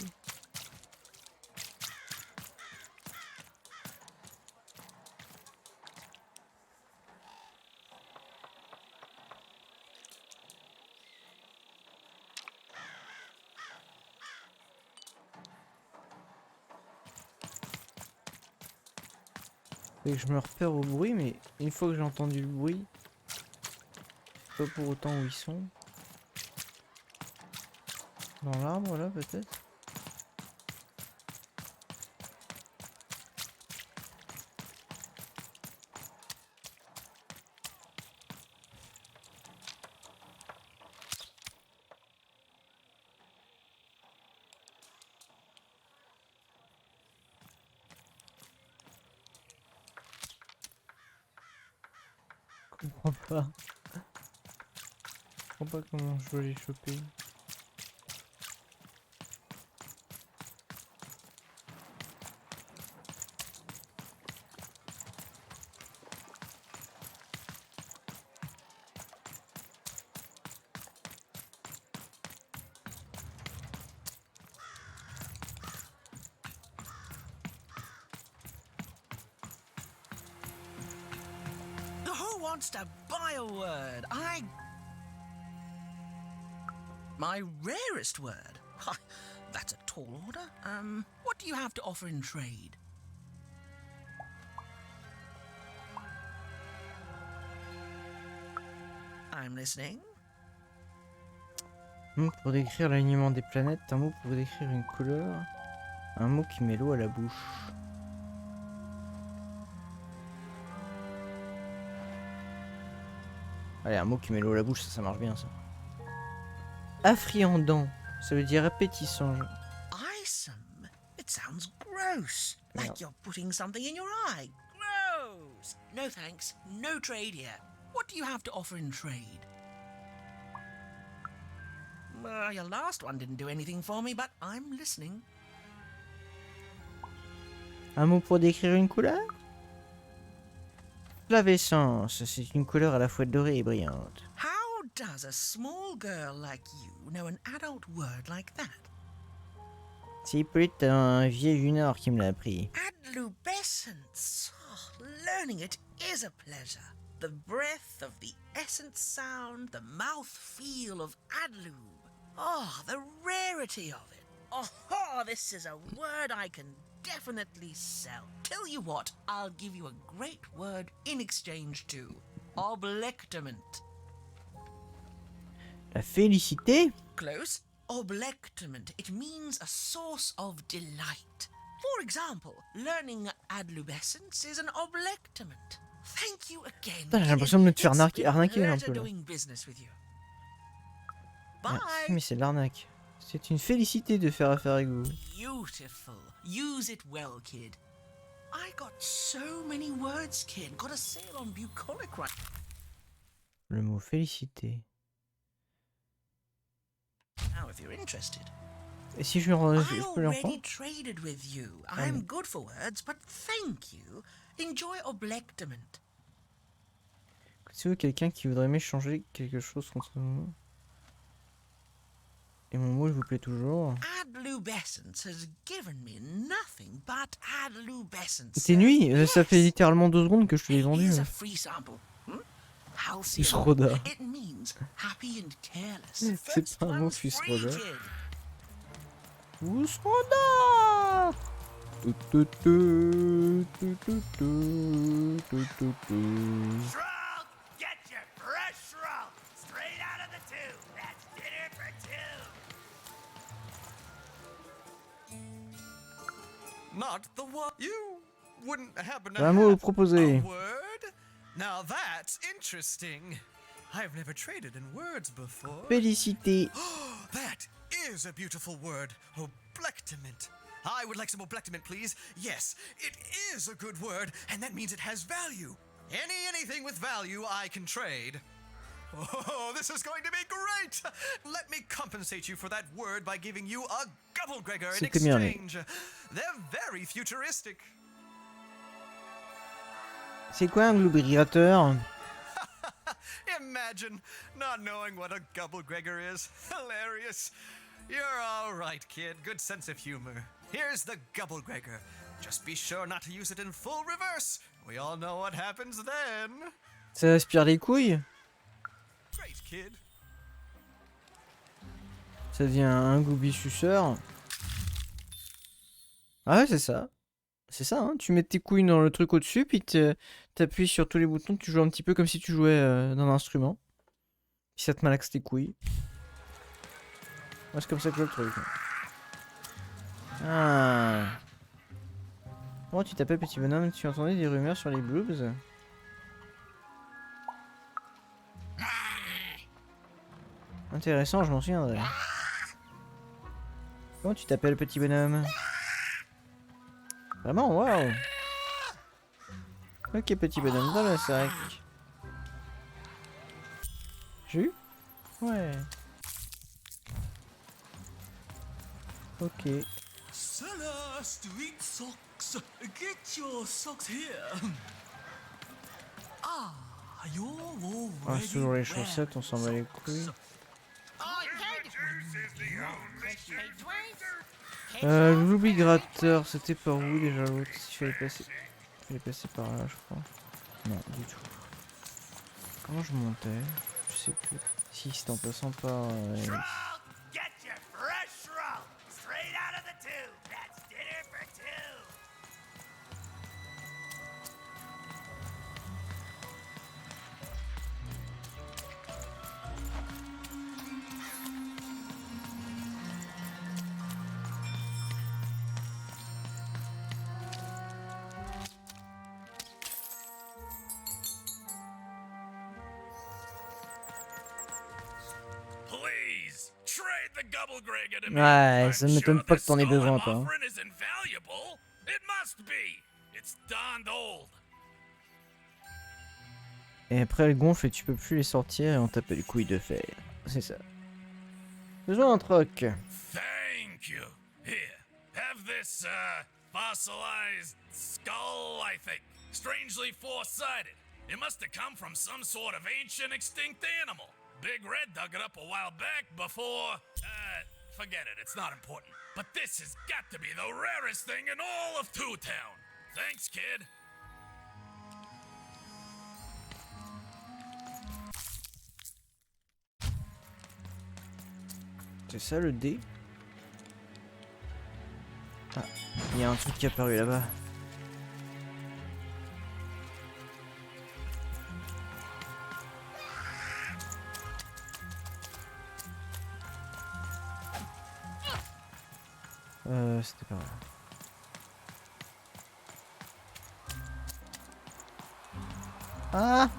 Et que je me repère au bruit, mais une fois que j'ai entendu le bruit, pas pour autant où ils sont. Dans l'arbre là peut-être. Je comprends pas. Je comprends pas comment je dois les choper. Who wants to buy a word? My rarest word? That's a tall order. What do you have to offer in trade? I'm listening. Un mot pour décrire l'alignement des planètes, un mot pour décrire une couleur, un mot qui met l'eau à la bouche. Allez, un mot qui met l'eau à la bouche, ça marche bien ça. Affriandant, ça veut dire appétissant. Eyesome? It sounds gross. Like you're putting something in your eye. Gross! No thanks. No trade here. What do you have to offer in trade? Your last one didn't do anything for me, but I'm listening. Un mot pour décrire une couleur? Flavescence, c'est une couleur à la fois dorée et brillante. How does a small girl like you know an adult word like that? C'est Hippolyte, un vieil junor qui me l'a appris. Adlubescence. Oh, learning it is a pleasure. The breath of the essence sound, the mouth feel of adlube. Oh, the rarity of it. Oh, this is a word I can definitely sell. Tell you what, I'll give you a great word in exchange too. Oblectament. La félicité? Close. Oblectament. It means a source of delight. For example, learning adlubescence is an oblectament. Thank you again. Putain, j'ai l'impression de me faire It's been a arnaquer un pleasure peu là. doing business with you. Ah, Bye. si, mais c'est de l'arnaque. C'est une félicité de faire affaire avec vous. Beautiful. Use it well, kid. I got so many words, kid. Got a sale on bucolic right. Le mot félicité. Now, if you're interested. Et si je I peux lui en prendre? already traded with you. I'm good for words, but thank you. Enjoy oblectament. C'est quelqu'un qui voudrait m'échanger quelque chose contre moi? Et mon mot, il vous plaît toujours? Adlubescence has given me nothing but adlubescence. C'est nuit, ça fait littéralement 2 secondes que je te l'ai vendu. Here's a free sample. Fusroda. It means happy and careless. C'est pas un mot Fusroda. Free, kid. Fusroda! Shroud, get your fresh shroud straight out of the tube. That's dinner for two. Not the one you wouldn't happen to Un mot have proposé. a word? Now that's interesting. I've never traded in words before. Félicité. That is a beautiful word. Oblectament. I would like some oblectament, please. Yes, it is a good word, and that means it has value. Anything with value I can trade. Oh, this is going to be great! Let me compensate you for that word by giving you a Gubblegregor in C'était bien, mais- exchange. They're very futuristic. C'est quoi un lubricateur? Imagine not knowing what a Gubblegregor is. Hilarious. You're all right, kid. Good sense of humor. Here's the Gubblegregor. Just be sure not to use it in full reverse. We all know what happens then. Ça aspire les couilles? Great, kid. Ça devient un goubi suceur. Ah ouais, c'est ça. C'est ça, hein. Tu mets tes couilles dans le truc au-dessus, puis t'appuies sur tous les boutons, tu joues un petit peu comme si tu jouais dans un instrument. Puis ça te malaxe tes couilles. Ouais, c'est comme ça que je vois le truc. Ah. Comment tu t'appelles, petit bonhomme? Tu entendais des rumeurs sur les bloobs? Intéressant, je m'en souviendrai. Comment tu t'appelles, petit bonhomme? Vraiment, waouh! Ok, petit bonhomme, dans le sac. Jus? Ouais. Ok. Seller, street socks. Get your socks here. Ah, you're already Ah, c'est toujours les chaussettes, on s'en bat les couilles. L'oubli gratteur, c'était par où déjà l'autre? Il fallait passer par là, je crois. Non, du tout. Comment je montais? Je sais plus. Si, c'était en passant par... Get your fresh shroud straight out of the tube. That's dinner for two. Please trade the Gubblegregor to me. Ouais, ça I'm m'étonne sure pas que the t'en aies skull besoin, I'm toi. Hein. offering is invaluable. It must be. It's darned old. Et après, elles gonflent et tu peux plus les sortir et on tape les couilles de fer. C'est ça. Besoin d'un troc. Thank you. Here, have this fossilized skull, I think. Strangely four-sided. It must have come from some sort of ancient extinct animal. Big Red dug it up a while back before... forget it, it's not important. But this has got to be the rarest thing in all of Two Town. Thanks, kid. C'est ça le dé? Ah, il y a un truc qui est apparu là-bas. C'était pas vrai. Ah!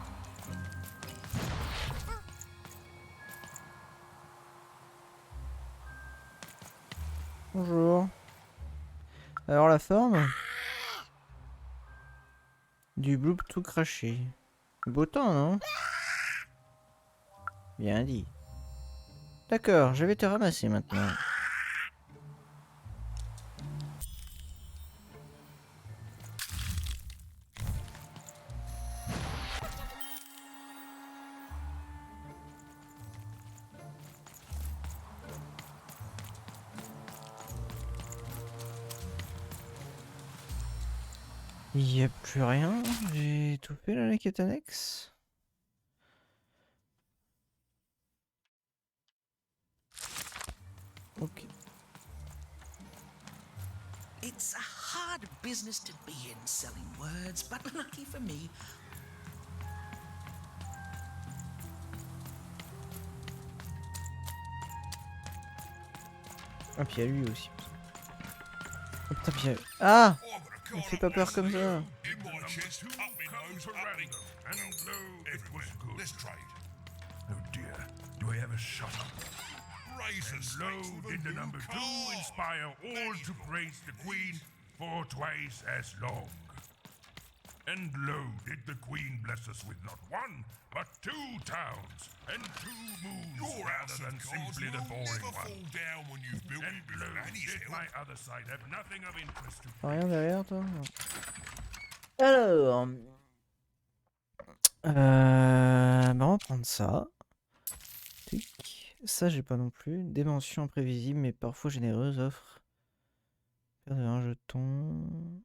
Bonjour. Alors la forme? Du bloop tout craché. Beau temps, non? Bien dit. D'accord, je vais te ramasser maintenant. Il n'y a plus rien. J'ai tout fait là, la quête annexe. Ok. It's a hard business to be in, selling words, but lucky for me, Ah, puis il y a lui aussi. Oh, putain, puis il y a... Ah! Ne fais pas peur comme ça. Oh dear, do I ever shut up? And lo, did the number 2 inspire all to praise the Queen for twice as long. And lo, did the Queen bless us with not 1, but 2 towns, and 2 moons rather than simply the boring one. And lo, did my other side have nothing of interest to Rien derrière toi? Non. Alors... Bah on va prendre ça. Tic. Ça j'ai pas non plus. Des mentions imprévisibles mais parfois généreuses offre. Perdre un jeton.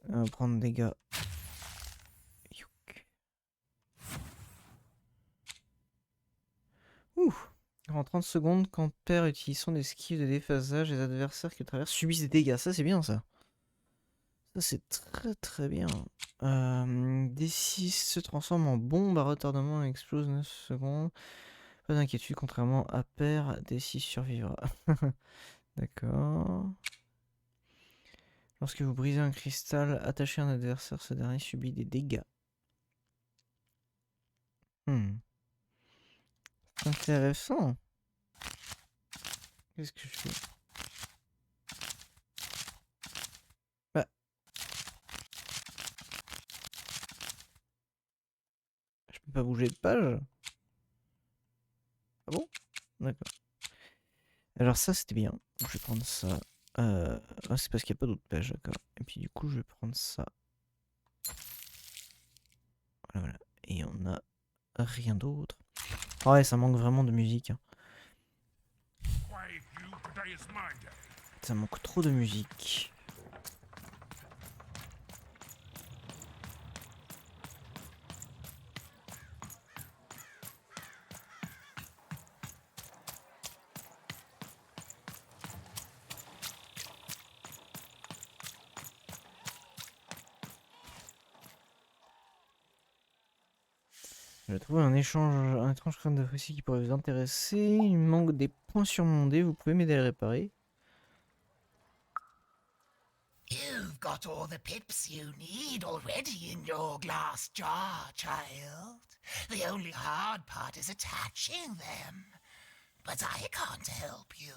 On va prendre des gars. Youk. Ouh. En 30 secondes, quand perd utilisant des esquives de déphasage, les adversaires qui traversent subissent des dégâts. Ça c'est bien ça. Ça c'est très très bien. D6 se transforme en bombe à retardement et explose 9 secondes. Pas d'inquiétude, contrairement à pair, D6 survivra. D'accord. Lorsque vous brisez un cristal attaché à un adversaire, ce dernier subit des dégâts. Intéressant. Qu'est-ce que je fais? Bah. Je peux pas bouger de page? Ah bon? D'accord. Alors ça c'était bien. Je vais prendre ça. Ah, c'est parce qu'il n'y a pas d'autres pages, d'accord. Et puis du coup je vais prendre ça. Voilà, voilà. Et on a rien d'autre. Ah ouais, ça manque vraiment de musique. Hein. Ça manque trop de musique. J'ai trouvé un étrange crâne de fossile qui pourrait vous intéresser. Il me manque des points sur mon dé, vous pouvez m'aider à le réparer. You've got all the pips you need already in your glass jar, child. The only hard part is attaching them. But I can't help you.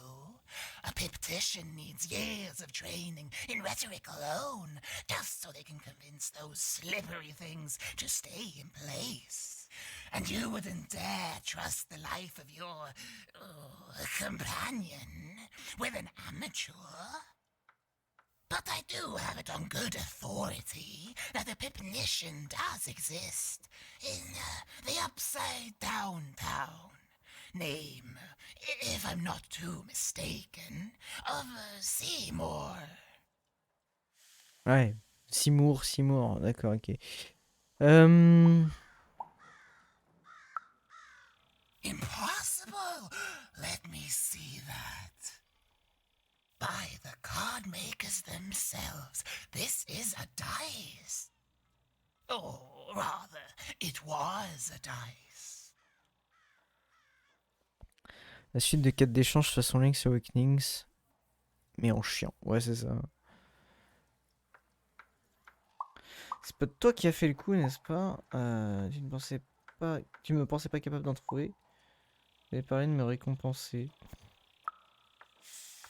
A piptician needs years of training in rhetoric alone, just so they can convince those slippery things to stay in place. And you wouldn't dare trust the life of your companion with an amateur. But I do have it on good authority that the Pipnician does exist in the Upside Down Town. Name, if I'm not too mistaken, of Seymour. Ouais, Seymour, d'accord, ok. Impossible! Let me see that. By the card makers themselves, this is a dice. Or rather, it was a dice. La suite de 4 d'échange façon Link's Awakenings. Mais en chiant, ouais c'est ça. C'est pas toi qui as fait le coup, n'est-ce pas? Tu me pensais pas capable d'en trouver. Vous avez parlé de me récompenser.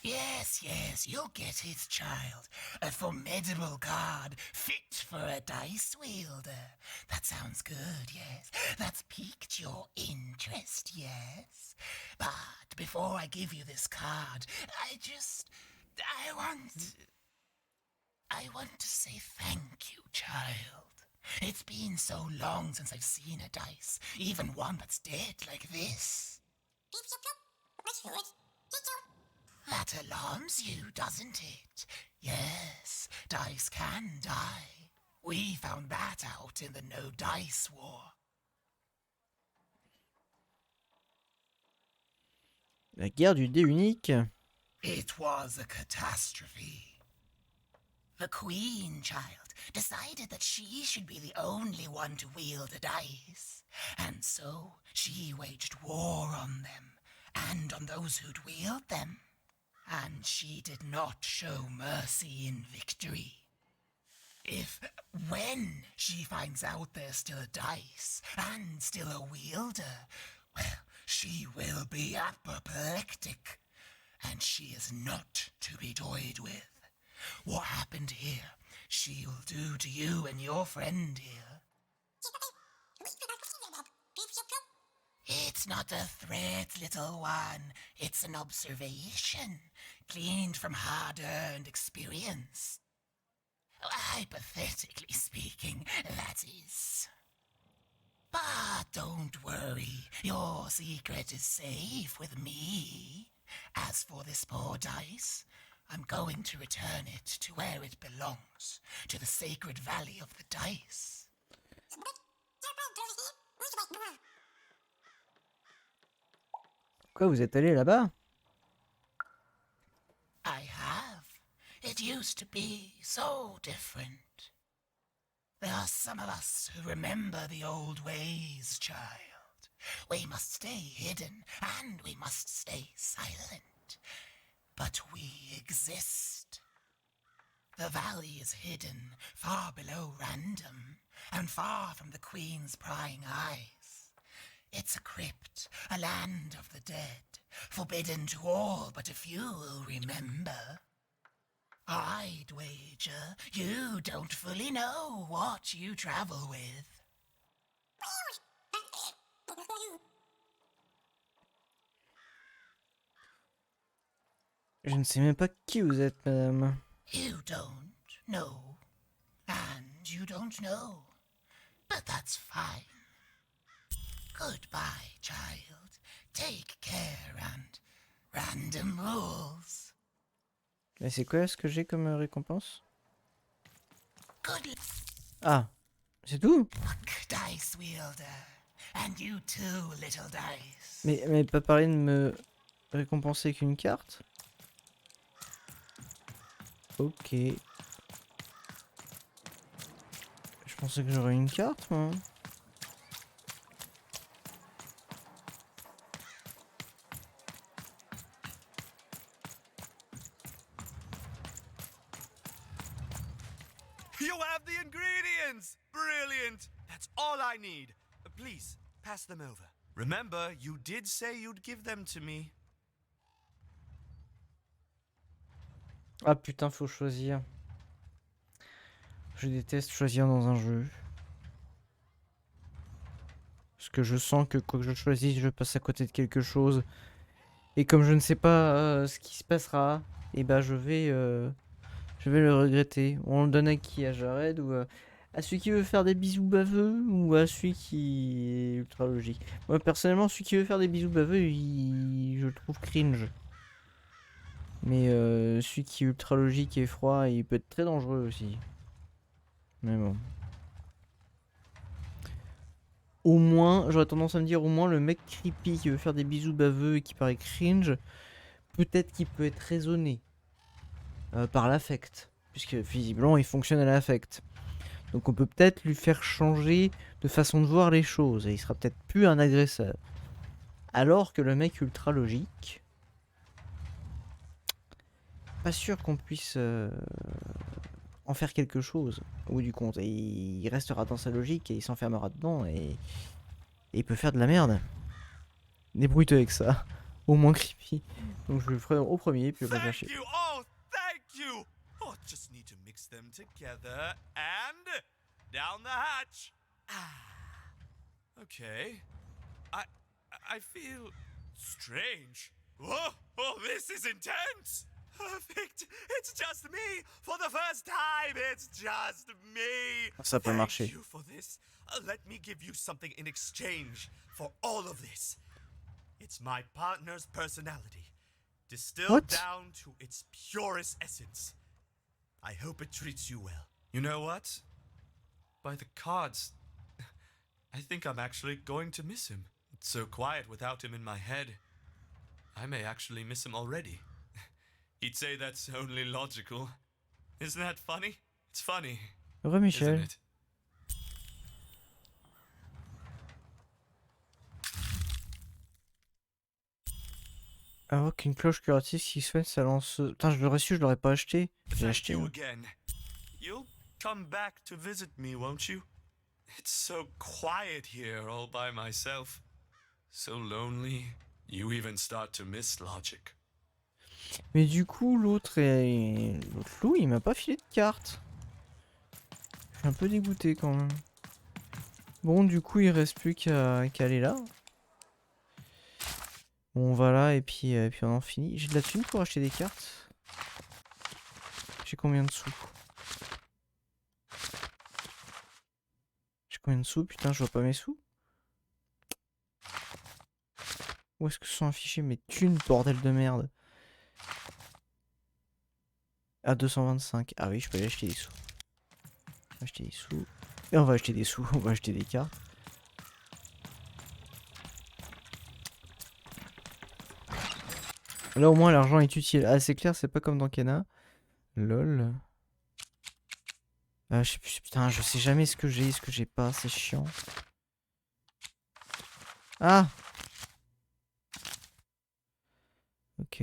Yes, yes, you'll get it, child. A formidable card, fit for a dice wielder. That sounds good, yes. That's piqued your interest, yes. But before I give you this card, I want to say thank you, child. It's been so long since I've seen a dice, even one that's dead like this. That alarms you, doesn't it? Yes, dice can die. We found that out in the No Dice War. La guerre du dé unique. It was a catastrophe. The Queen, child, decided that she should be the only one to wield a dice. And so she waged war on them, and on those who'd wield them. And she did not show mercy in victory. When she finds out there's still a dice, and still a wielder, well, she will be apoplectic. And she is not to be toyed with. What happened here, she'll do to you and your friend here. It's not a threat, little one. It's an observation, gleaned from hard-earned experience. Hypothetically speaking, that is. But don't worry, your secret is safe with me. As for this poor dice, I'm going to return it to where it belongs, to the sacred valley of the dice. Pourquoi vous êtes allé là-bas? I have. It used to be so different. There are some of us who remember the old ways, child. We must stay hidden, and we must stay silent. But we exist. The valley is hidden far below Random, and far from the Queen's prying eyes. It's a crypt, a land of the dead, forbidden to all but a few will remember. I'd wager you don't fully know what you travel with. Je ne sais même pas qui vous êtes, madame. You don't know, and you don't know, but that's fine. Goodbye, child. Take care and Random rules. Mais c'est quoi ce que j'ai comme récompense? Good Ah, c'est tout? luck, dice wielder, and you too, little dice. Mais pas parler de me récompenser avec une carte? Ok. Je pensais que j'aurais une carte, moi. You have the ingredients! Brilliant! That's all I need. Please, pass them over. Remember, you did say you'd give them to me. Ah putain, faut choisir. Je déteste choisir dans un jeu. Parce que je sens que quoi que je choisisse, je passe à côté de quelque chose. Et comme je ne sais pas ce qui se passera, et bah je vais le regretter. On le donne à qui? À Jared ou à celui qui veut faire des bisous baveux ou à celui qui est ultra logique? Moi personnellement, celui qui veut faire des bisous baveux, je le trouve cringe. Mais celui qui est ultra logique et froid, il peut être très dangereux aussi. Mais bon. Au moins, j'aurais tendance à me dire, au moins le mec creepy qui veut faire des bisous baveux et qui paraît cringe, peut-être qu'il peut être raisonné par l'affect. Puisque visiblement il fonctionne à l'affect. Donc on peut peut-être lui faire changer de façon de voir les choses. Et il sera peut-être plus un agresseur. Alors que le mec ultra logique... Pas sûr qu'on puisse en faire quelque chose au bout du compte. Et il restera dans sa logique et il s'enfermera dedans et il peut faire de la merde. Débrouille-toi avec ça. Au moins creepy. Donc je le ferai au premier puis je vais lâcher. Thank you! Oh, thank you! Oh, just need to mix them together and down the hatch. Ah. Okay. I feel strange. Whoa! Oh, this is intense! Perfect! It's just me! For the first time, it's just me! Ça peut marcher. Thank you for this. Let me give you something in exchange for all of this. It's my partner's personality, distilled down to its purest essence. I hope it treats you well. You know what? By the cards, I think I'm actually going to miss him. It's so quiet without him in my head. I may actually miss him already. He'd say that's only logical. Isn't that funny? It's funny. Heureux Michel. Isn't it? Alors qu'une cloche curative qui soigne sa lanceuse. Putain, je l'aurais su, je l'aurais pas acheté. J'ai acheté. You again. You'll come back to visit me, won't you? It's so quiet here all by myself. So lonely. You even start to miss logic. Mais du coup, l'autre loup, il m'a pas filé de carte. Je suis un peu dégoûté quand même. Bon, du coup, il reste plus qu'à aller là. Bon, on va là et puis on en finit. J'ai de la thune pour acheter des cartes. J'ai combien de sous? J'ai combien de sous? Putain, je vois pas mes sous. Où est-ce que sont affichées mes thunes, bordel de merde? À 225. Ah oui, je peux aller acheter des sous. On va acheter des sous. Et on va acheter des sous. On va acheter des cartes. Là au moins l'argent est utile. Ah c'est clair, c'est pas comme dans Kena. Lol. Je sais plus, putain, je sais jamais ce que j'ai, ce que j'ai pas, c'est chiant. Ah. Ok.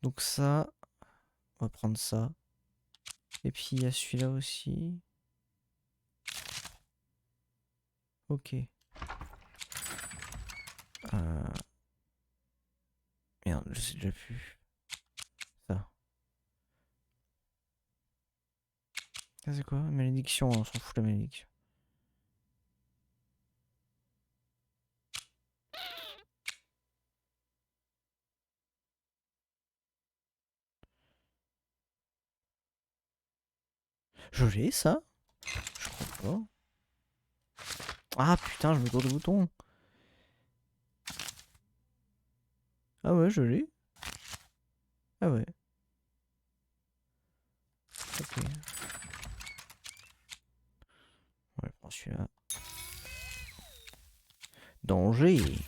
Donc ça, on va prendre ça. Et puis il y a celui-là aussi. Ok. Merde, je sais déjà plus. Ça. Ça c'est quoi? Malédiction, on s'en fout de la malédiction. Je l'ai ça? Je crois pas. Ah putain, je me tourne le bouton. Ah ouais, je l'ai. Ah ouais. Ok. Ouais, prends celui-là. Danger.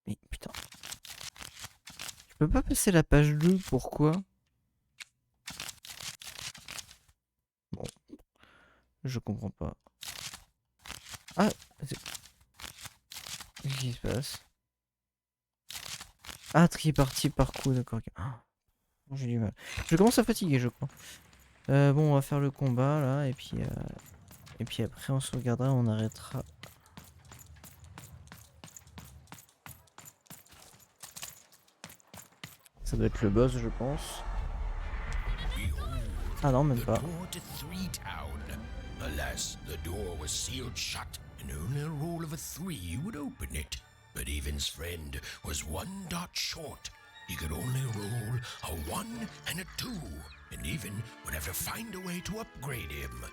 Mais putain. Je peux pas passer la page 2, pourquoi? Bon. Je comprends pas. Ah, qu'est-ce qui se passe? Ah, tri parti par coup, d'accord. Ah, j'ai du mal. Je commence à fatiguer, je crois. Bon, on va faire le combat là, et puis après on se regardera, on arrêtera. Ça doit être le boss, je pense. Ah non, même pas. Alas, the door was sealed shut, and only a roll of a 3 would open it. But Evan's friend was 1 dot short. He could only roll a 1 and a 2, and Evan would have to find a way to upgrade him.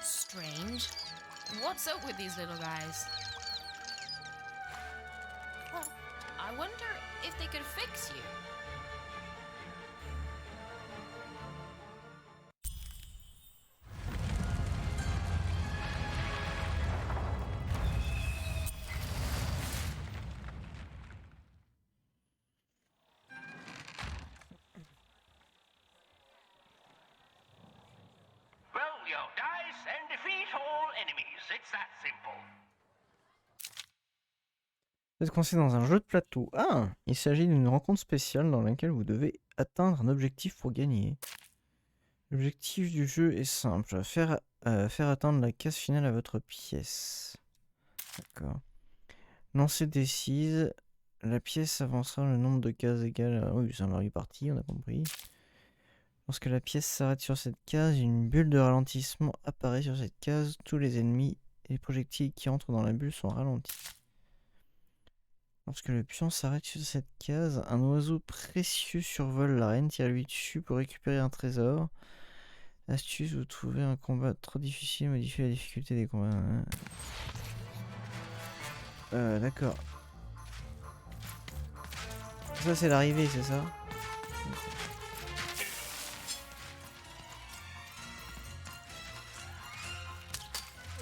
Strange. What's up with these little guys? I wonder if they could fix you. defeat all enemies. It's that simple. Vous êtes coincé dans un jeu de plateau. Ah, il s'agit d'une rencontre spéciale dans laquelle vous devez atteindre un objectif pour gagner. L'objectif du jeu est simple, faire atteindre la case finale à votre pièce. D'accord. Lancer des 6, la pièce avancera le nombre de cases égal à... Oui, c'est un Mario Party, on a compris. Lorsque la pièce s'arrête sur cette case, une bulle de ralentissement apparaît sur cette case. Tous les ennemis et les projectiles qui entrent dans la bulle sont ralentis. Lorsque le pion s'arrête sur cette case, un oiseau précieux survole l'arène, tire-lui dessus pour récupérer un trésor. Astuce, vous trouvez un combat trop difficile, modifiez la difficulté des combats. D'accord. Ça c'est l'arrivée, c'est ça?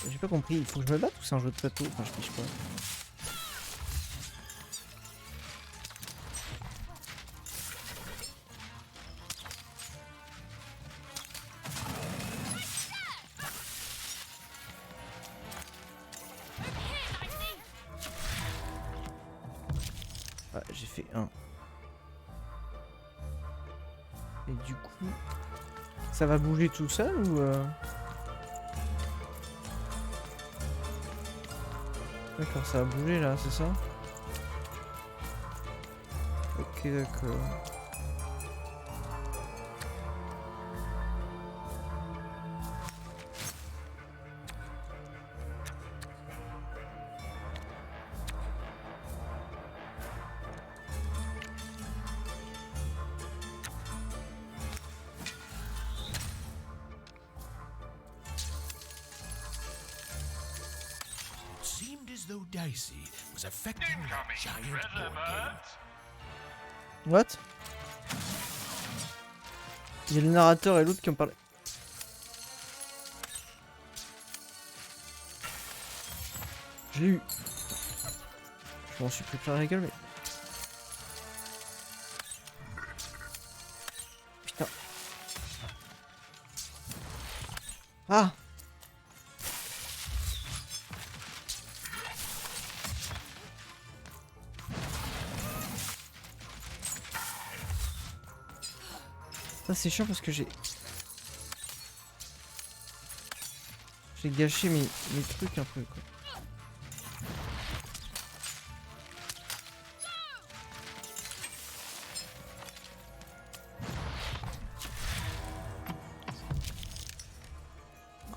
J'ai pas compris, il faut que je me batte ou c'est un jeu de plateau? Enfin, je piche pas. Ah, j'ai fait 1. Et du coup, ça va bouger tout seul ou D'accord, ça a bougé là, c'est ça? Ok, d'accord. As though Dicey was affecting that giant board game. What? Il y a le narrateur et l'autre qui ont parlé. Je l'ai eu. Je m'en suis pris plein la gueule, mais... Putain. Ah! Ça c'est chiant parce que j'ai gâché mes trucs un peu quoi.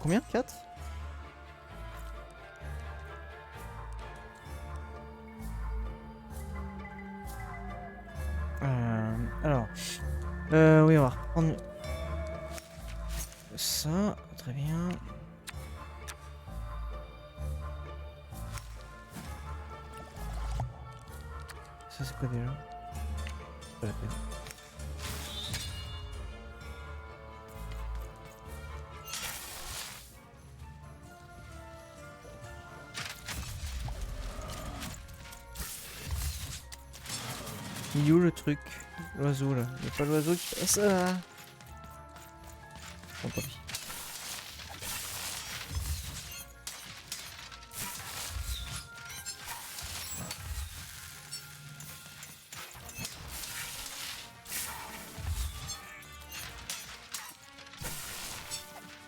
Combien? 4? Alors... oui, on va reprendre ça, très bien. Ça c'est quoi déjà? C'est pas la peine. Il est où le truc? L'oiseau là, il n'y a pas l'oiseau qui passe là. Bon, tant pis.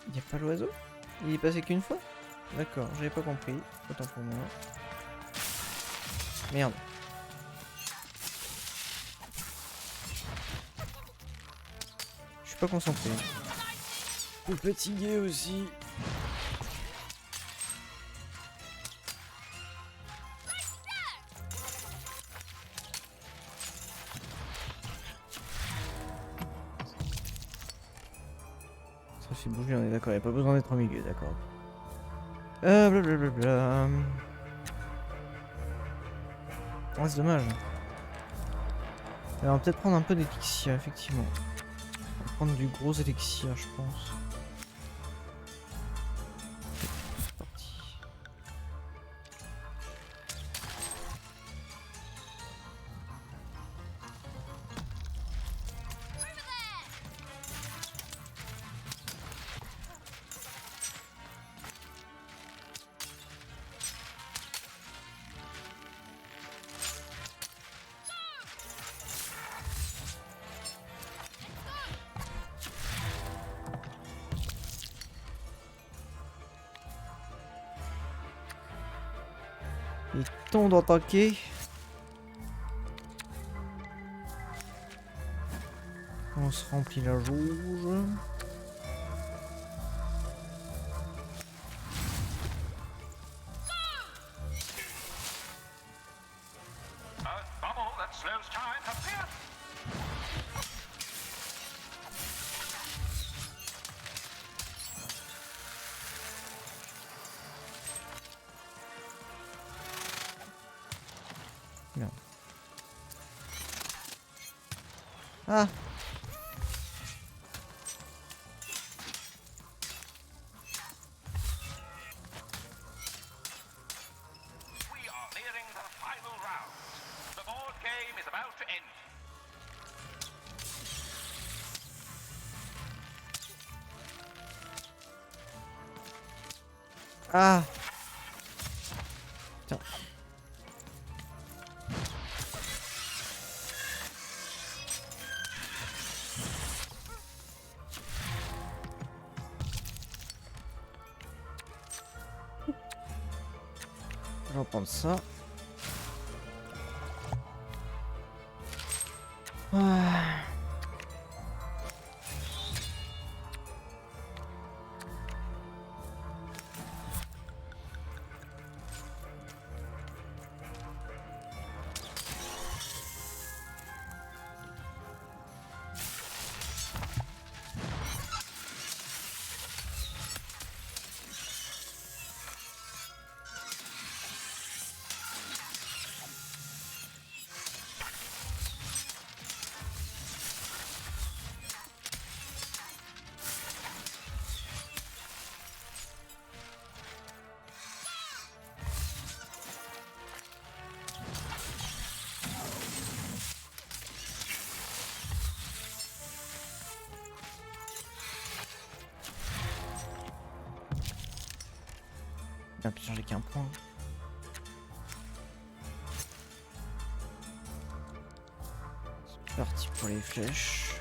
Il n'y a pas l'oiseau? Il est passé qu'une fois? D'accord, j'avais pas compris. Autant pour moi. Merde. Pas concentré. Je suis fatigué aussi. Ça fait bouger, on est d'accord, il n'y a pas besoin d'être au milieu, d'accord. Blablabla. Oh, c'est dommage. Alors, on va peut-être prendre un peu d'élixir, effectivement. On va prendre du gros élixir, je pense. C'est parti. temps d'attaquer. On se remplit la jauge. Bubble that slows time appears. Merde. Ah. We are nearing the final round. The board game is about to end. Ah. Tiens. Je vais prendre ça. Ah. Ah putain, j'ai qu'un point. C'est parti pour les flèches.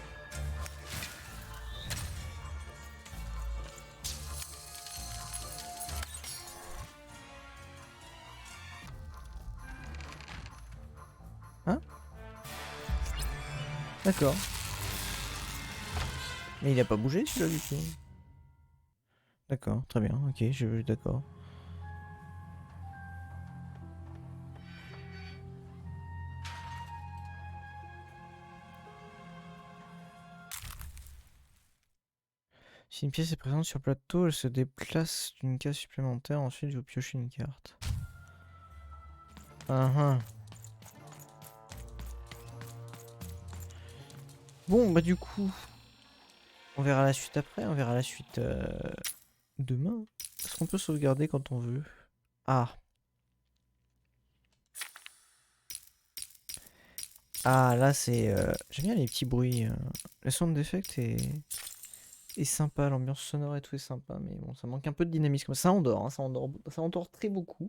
Hein? D'accord. Mais il a pas bougé celui-là du tout. D'accord, très bien, ok, d'accord. Si une pièce est présente sur le plateau, elle se déplace d'une case supplémentaire, ensuite vous piochez une carte. Bon, bah du coup, on verra la suite après, on verra la suite demain. Est-ce qu'on peut sauvegarder quand on veut? Ah. Ah, là c'est... J'aime bien les petits bruits. Le sound d'effect est sympa, l'ambiance sonore et tout est sympa, mais bon, ça manque un peu de dynamisme. Ça endort, hein, ça endort très beaucoup.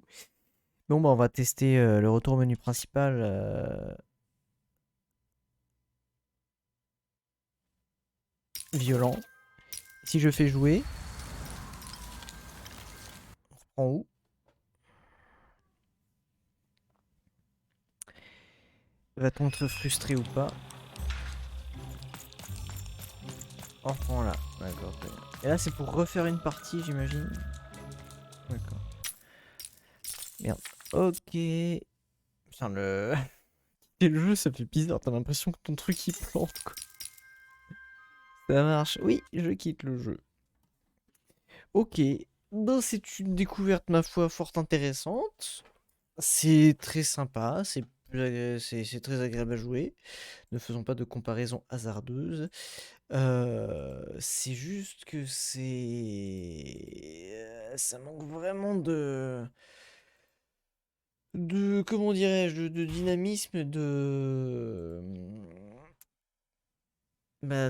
Bon, bah on va tester le retour au menu principal. Violent. Si je fais jouer, on reprend où? Va-t-on être frustré ou pas? On reprend là. D'accord, très bien. Et là, c'est pour refaire une partie, j'imagine. D'accord. Merde. Ok. Putain, le... Et le jeu, ça fait bizarre. T'as l'impression que ton truc, il plante, quoi. Ça marche. Oui, je quitte le jeu. Ok. Bon, c'est une découverte, ma foi, fort intéressante. C'est très sympa. C'est très agréable à jouer. Ne faisons pas de comparaison hasardeuse. C'est juste que ça manque vraiment comment dirais-je, de dynamisme, bah,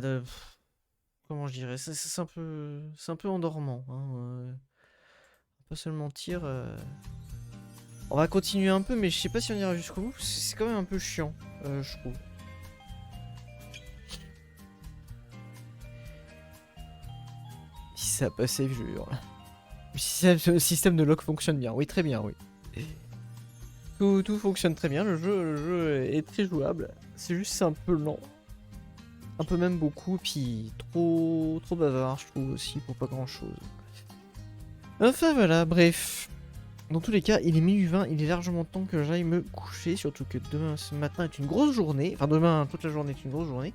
comment je dirais, c'est un peu endormant, hein, on va pas se le mentir. On va continuer un peu, mais je sais pas si on ira jusqu'au bout. C'est quand même un peu chiant, je trouve. Si ça a pas save, je hurle. Si le système de lock fonctionne bien. Oui, très bien, oui. Tout fonctionne très bien, le jeu est très jouable. C'est juste c'est un peu lent. Un peu même beaucoup, puis trop bavard je trouve aussi pour pas grand chose. Enfin voilà, bref. Dans tous les cas, il est minuit 20, il est largement temps que j'aille me coucher, surtout que demain ce matin est une grosse journée. Enfin demain, toute la journée est une grosse journée.